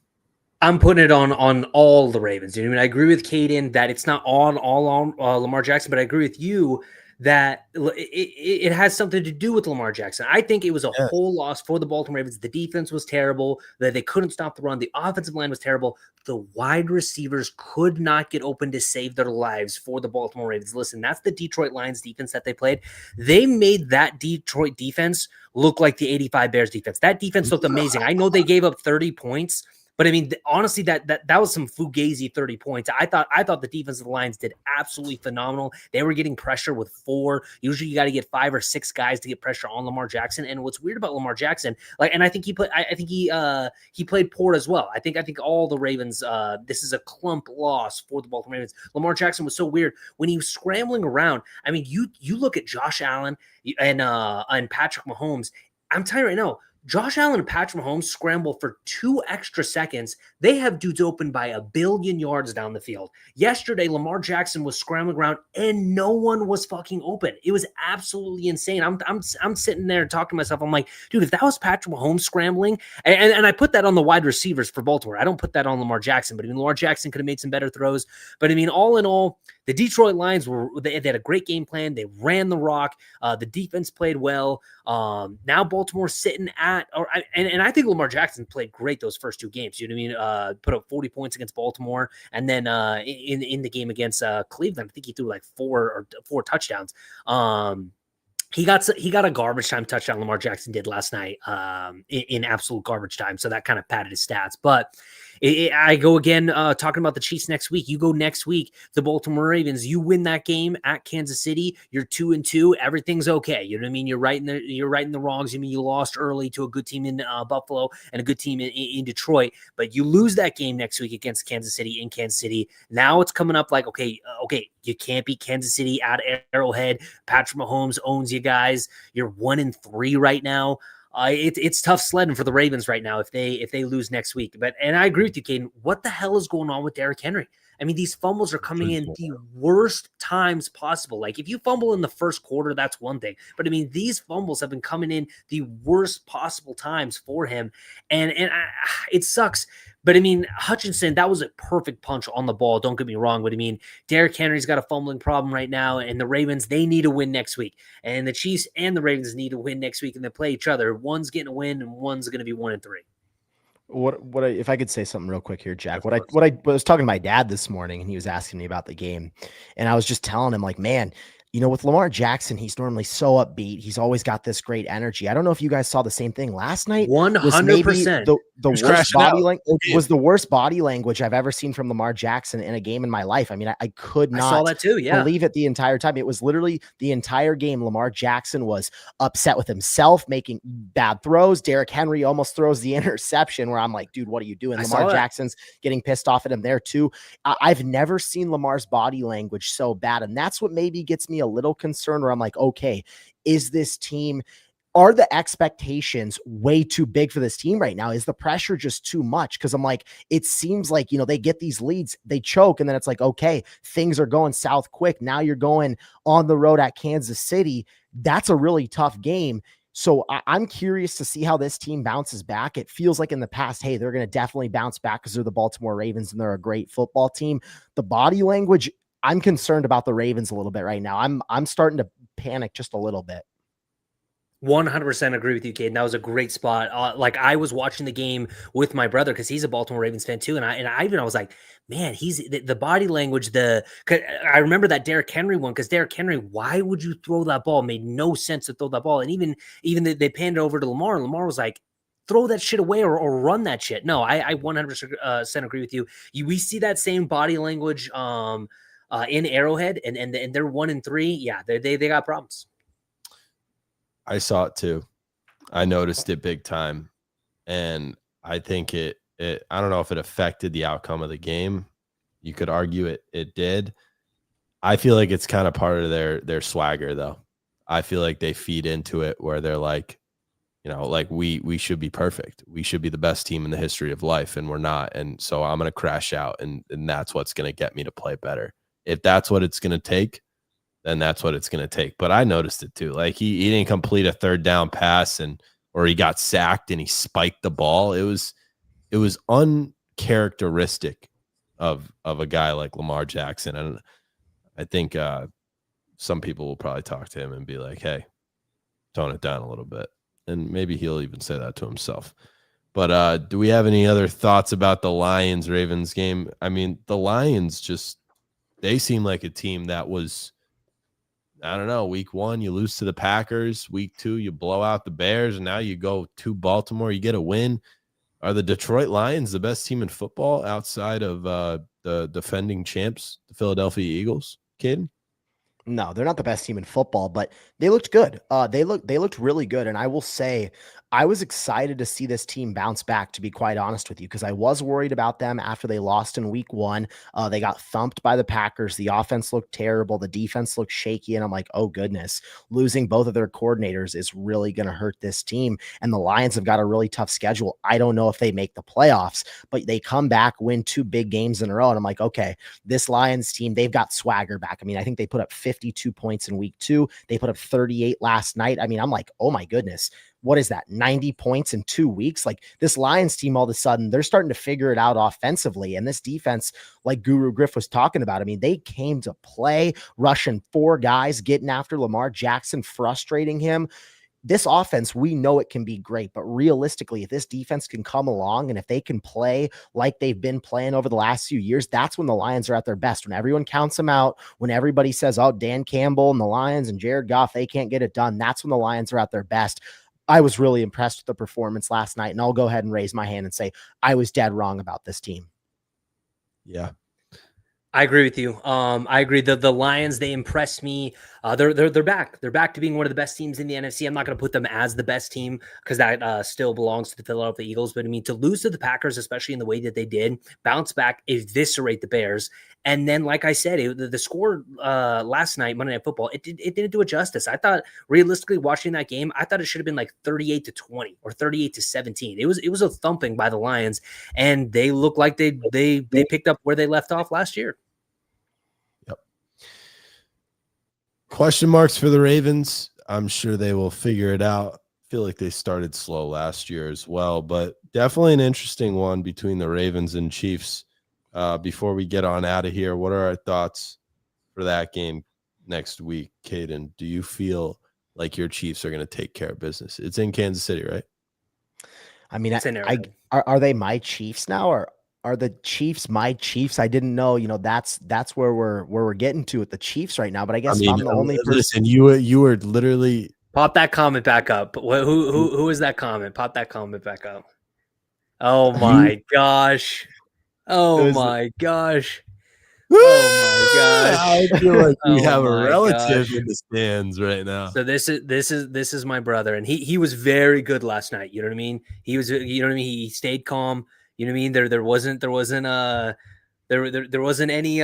I'm putting it on all the Ravens. You know, I mean, I agree with Caden that it's not all on Lamar Jackson, but I agree with you that it has something to do with Lamar Jackson. I think it was a whole loss for the Baltimore Ravens. The defense was terrible. That they couldn't stop the run. The offensive line was terrible. The wide receivers could not get open to save their lives for the Baltimore Ravens. Listen, that's the Detroit Lions defense that they played. They made that Detroit defense look like the 85 Bears defense. That defense looked amazing. I know they gave up 30 points, but I mean, honestly, that was some fugazi 30 points. I thought the defensive Lions did absolutely phenomenal. They were getting pressure with 4. Usually, you got to get 5 or 6 guys to get pressure on Lamar Jackson. And what's weird about Lamar Jackson, and I think he played poor as well. I think all the Ravens. This is a clump loss for the Baltimore Ravens. Lamar Jackson was so weird when he was scrambling around. I mean, you look at Josh Allen and Patrick Mahomes. I'm telling you right now, Josh Allen and Patrick Mahomes scramble for 2 extra seconds. They have dudes open by 1 billion yards down the field. Yesterday, Lamar Jackson was scrambling around and no one was fucking open. It was absolutely insane. I'm sitting there talking to myself. I'm like, dude, if that was Patrick Mahomes scrambling, and I put that on the wide receivers for Baltimore. I don't put that on Lamar Jackson, but I mean, Lamar Jackson could have made some better throws. But I mean, all in all, the Detroit Lions they had a great game plan. They ran the rock. The defense played well. Now Baltimore's sitting at, and I think Lamar Jackson played great those first 2 games. You know what I mean? Put up 40 points against Baltimore, and then in the game against Cleveland, I think he threw like four touchdowns. He got a garbage time touchdown. Lamar Jackson did last night in absolute garbage time, so that kind of padded his stats. But I go again talking about the Chiefs next week. You go next week, the Baltimore Ravens. You win that game at Kansas City. You're 2-2. Everything's okay. You know what I mean? You're right in the wrongs. I mean, you lost early to a good team in Buffalo and a good team in Detroit, but you lose that game next week against Kansas City in Kansas City. Now it's coming up like okay, you can't beat Kansas City at Arrowhead. Patrick Mahomes owns you guys. You're 1-3 right now. It's tough sledding for the Ravens right now if they lose next week. And I agree with you, Caden. What the hell is going on with Derrick Henry? I mean, these fumbles are coming in the worst times possible. Like if you fumble in the first quarter, that's one thing. But I mean, these fumbles have been coming in the worst possible times for him, and it sucks. But I mean, Hutchinson, that was a perfect punch on the ball. Don't get me wrong. But I mean, Derrick Henry's got a fumbling problem right now, and the Ravens, they need a win next week. And the Chiefs and the Ravens need a win next week, and they play each other. One's getting a win, and one's going to be 1-3. If I could say something real quick here, Jack, what I was talking to my dad this morning, and he was asking me about the game, and I was just telling him like, man, you know, with Lamar Jackson, he's normally so upbeat. He's always got this great energy. I don't know if you guys saw the same thing last night. 100%. The worst body language was the worst body language I've ever seen from Lamar Jackson in a game in my life. I mean, I could not saw that too, yeah. believe it the entire time. It was literally the entire game. Lamar Jackson was upset with himself, making bad throws. Derrick Henry almost throws the interception where I'm like, dude, what are you doing? Lamar Jackson's getting pissed off at him there too. I've never seen Lamar's body language so bad. And that's what maybe gets me a little concerned where I'm like, okay, is this team, are the expectations way too big for this team right now? Is the pressure just too much? Because I'm like, it seems like, you know, they get these leads, they choke, and then it's like, okay, things are going south quick. Now you're going on the road at Kansas City. That's a really tough game. So I'm curious to see how this team bounces back. It feels like in the past, hey, they're going to definitely bounce back because they're the Baltimore Ravens and they're a great football team. The body language, I'm concerned about the Ravens a little bit right now. I'm starting to panic just a little bit. 100% agree with you, Caden. That was a great spot. Like I was watching the game with my brother because he's a Baltimore Ravens fan too, and I was like, man, he's the body language. I remember that Derrick Henry one because Derrick Henry, why would you throw that ball? It made no sense to throw that ball, and even they panned it over to Lamar, and Lamar was like, throw that shit away or run that shit. No, I 100% agree with you. We see that same body language in Arrowhead, and they're 1-3. Yeah, they got problems. I saw it too. I noticed it big time, and I think it. I don't know if it affected the outcome of the game. You could argue it did. I feel like it's kind of part of their swagger, though. I feel like they feed into it where they're like, you know, like we should be perfect. We should be the best team in the history of life, and we're not. And so I'm going to crash out, and that's what's going to get me to play better. If that's what it's going to take, then that's what it's going to take. But I noticed it too. Like he didn't complete a third down pass or he got sacked and he spiked the ball. It was uncharacteristic of a guy like Lamar Jackson. And I think some people will probably talk to him and be like, hey, tone it down a little bit. And maybe he'll even say that to himself. But do we have any other thoughts about the Lions-Ravens game? I mean, the Lions they seem like a team that was, I don't know, week 1, you lose to the Packers. Week 2, you blow out the Bears. And now you go to Baltimore, you get a win. Are the Detroit Lions the best team in football outside of the defending champs, the Philadelphia Eagles, kid? No, they're not the best team in football, but they looked good. They looked really good. And I will say, I was excited to see this team bounce back, to be quite honest with you, because I was worried about them after they lost in week 1. They got thumped by the Packers. The offense looked terrible. The defense looked shaky. And I'm like, oh, goodness, losing both of their coordinators is really going to hurt this team. And the Lions have got a really tough schedule. I don't know if they make the playoffs, but they come back, win 2 big games in a row. And I'm like, okay, this Lions team, they've got swagger back. I mean, I think they put up 52 points in week 2. They put up 38 last night. I mean, I'm like, oh my goodness, what is that, 90 points in 2 weeks? Like, this Lions team, all of a sudden, they're starting to figure it out offensively. And this defense, like Guru Griff was talking about, I mean, they came to play, rushing 4 guys, getting after Lamar Jackson, frustrating him. This offense, we know it can be great, but realistically, if this defense can come along and if they can play like they've been playing over the last few years, that's when the Lions are at their best. When everyone counts them out, when everybody says, oh, Dan Campbell and the Lions and Jared Goff, they can't get it done, that's when the Lions are at their best. I was really impressed with the performance last night, and I'll go ahead and raise my hand and say I was dead wrong about this team. Yeah. I agree with you. I agree that the Lions, they impressed me. They're back. They're back to being one of the best teams in the NFC. I'm not going to put them as the best team because that still belongs to the Philadelphia Eagles. But I mean, to lose to the Packers, especially in the way that they did, bounce back, eviscerate the Bears, and then, like I said, the score last night, Monday Night Football, it didn't do it justice. I thought, realistically, watching that game, I thought it should have been like 38-20 or 38-17. It was a thumping by the Lions, and they look like they picked up where they left off last year. Question marks for the Ravens. I'm sure they will figure it out. I feel like they started slow last year as well, but definitely an interesting one between the Ravens and Chiefs. Before we get on out of here, what are our thoughts for that game next week? Caden, do you feel like your Chiefs are going to take care of business? It's in Kansas City, right? I mean, are they my Chiefs now, or are the Chiefs my Chiefs? I didn't know, that's where we're getting to with the Chiefs right now. But I guess if I'm the only person. Listen, you were literally pop that comment back up. Who is that comment? Pop that comment back up. Oh my gosh. Oh my gosh. Oh my gosh. I feel like we have a relative in the stands right now. So this is my brother, and he was very good last night. You know what I mean? He was, you know what I mean? He stayed calm. You know what I mean? There wasn't any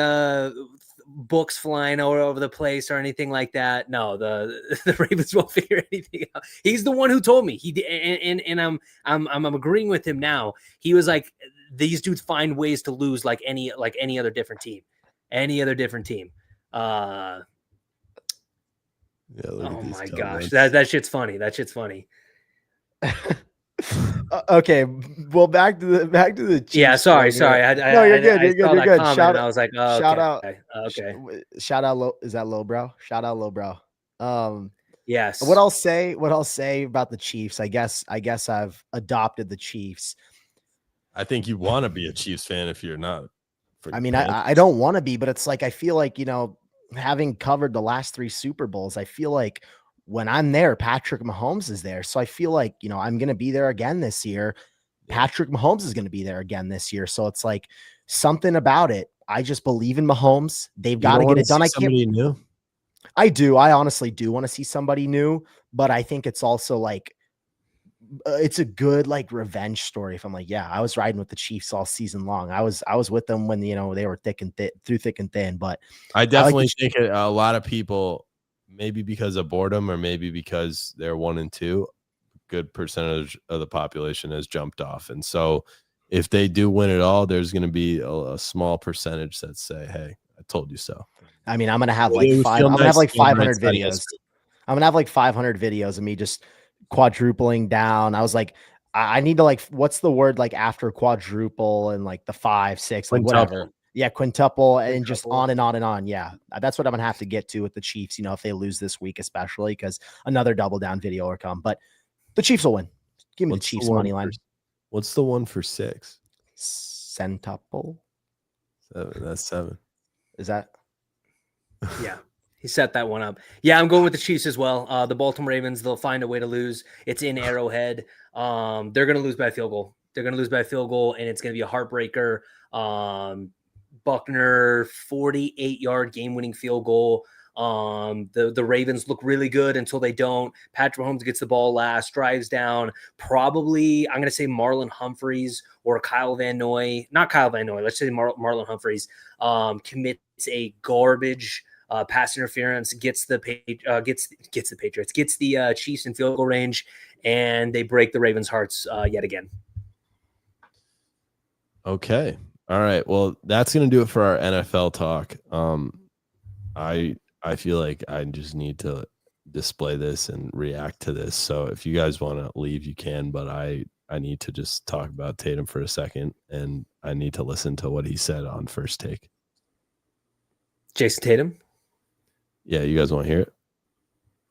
books flying over the place or anything like that. No, the Ravens won't figure anything out. He's the one who told me. He did, and I'm agreeing with him now. He was like, these dudes find ways to lose like any other different team. Any other different team. Yeah, oh my gosh. That shit's funny. That shit's funny. Okay, well, back to the Chiefs. Yeah, sorry. No, you're good. You're good. Shout out. I was like, oh, shout out. Okay. Shout out. Is that lowbrow? Shout out lowbrow. Yes. What I'll say about the Chiefs. I guess I've adopted the Chiefs. I think you want to be a Chiefs fan if you're not. I mean, I don't want to be, but it's like, I feel like, having covered the last 3 Super Bowls, I feel like when I'm there, Patrick Mahomes is there. So I feel like, I'm going to be there again this year. Patrick Mahomes is going to be there again this year. So it's like something about it. I just believe in Mahomes. They've got to get it done. I can't. New? I do. I honestly do want to see somebody new, but I think it's also like, it's a good like revenge story. If I'm like, yeah, I was riding with the Chiefs all season long. I was with them when they were through thick and thin. But I definitely think a lot of people, maybe because of boredom or maybe because they're 1-2, good percentage of the population has jumped off. And so if they do win it all, there's going to be a small percentage that say, hey, I told you so. I mean, I'm going to have like 500 videos. I'm going to have like 500 videos of me just quadrupling down. I was like, I need to like, what's the word like after quadruple and like the 5, 6, like whatever. Yeah, quintuple and just on and on and on. Yeah, that's what I'm going to have to get to with the Chiefs, if they lose this week, especially because another double down video will come. But the Chiefs will win. Give me the Chiefs money line. What's the one for 6? Centuple. 7. That's 7. Is that? Yeah. He set that one up. Yeah, I'm going with the Chiefs as well. The Baltimore Ravens, they'll find a way to lose. It's in Arrowhead. They're going to lose by a field goal. They're going to lose by a field goal, and it's going to be a heartbreaker. Buckner, 48-yard game-winning field goal. The Ravens look really good until they don't. Patrick Mahomes gets the ball last, drives down. Probably, I'm going to say Marlon Humphreys or Kyle Van Noy. Not Kyle Van Noy. Let's say Marlon Humphreys commits a garbage pass interference, gets the Patriots, gets the Chiefs in field goal range, and they break the Ravens' hearts yet again. Okay. All right. Well, that's going to do it for our NFL talk. I feel like I just need to display this and react to this. So if you guys want to leave, you can, but I need to just talk about Tatum for a second, and I need to listen to what he said on First Take. Jayson Tatum? Yeah, you guys want to hear it?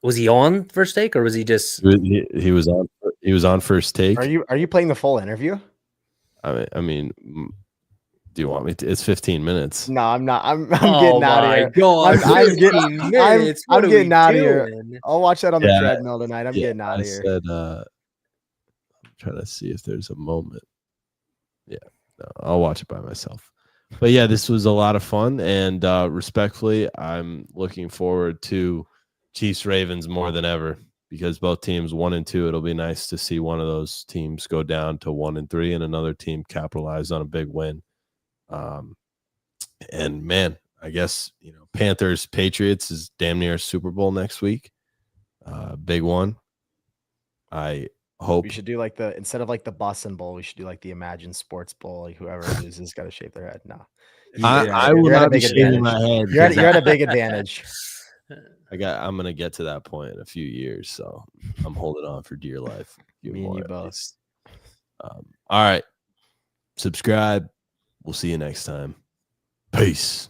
Was he on First Take, or was he just he was on First Take? Are you playing the full interview? I mean, do you want me to? It's 15 minutes. No, I'm not. I'm getting out of here. God, I'm getting out of here. doing? I'll watch that on the treadmill tonight. I'm getting out of here. I'm trying to see if there's a moment. Yeah, no, I'll watch it by myself. But yeah, this was a lot of fun, and respectfully, I'm looking forward to Chiefs Ravens more than ever, because both teams 1 and 2. It'll be nice to see one of those teams go down to 1 and 3, and another team capitalize on a big win. And man, I guess Panthers Patriots is damn near a Super Bowl next week. Big one. I hope we should do like instead of like the Boston Bowl, we should do like the Imagine Sports Bowl. Like whoever loses got to shave their head. No, I will not be shaving my head. You're at a big advantage. I'm gonna get to that point in a few years, so I'm holding on for dear life. Me and you both. All right, subscribe. We'll see you next time. Peace.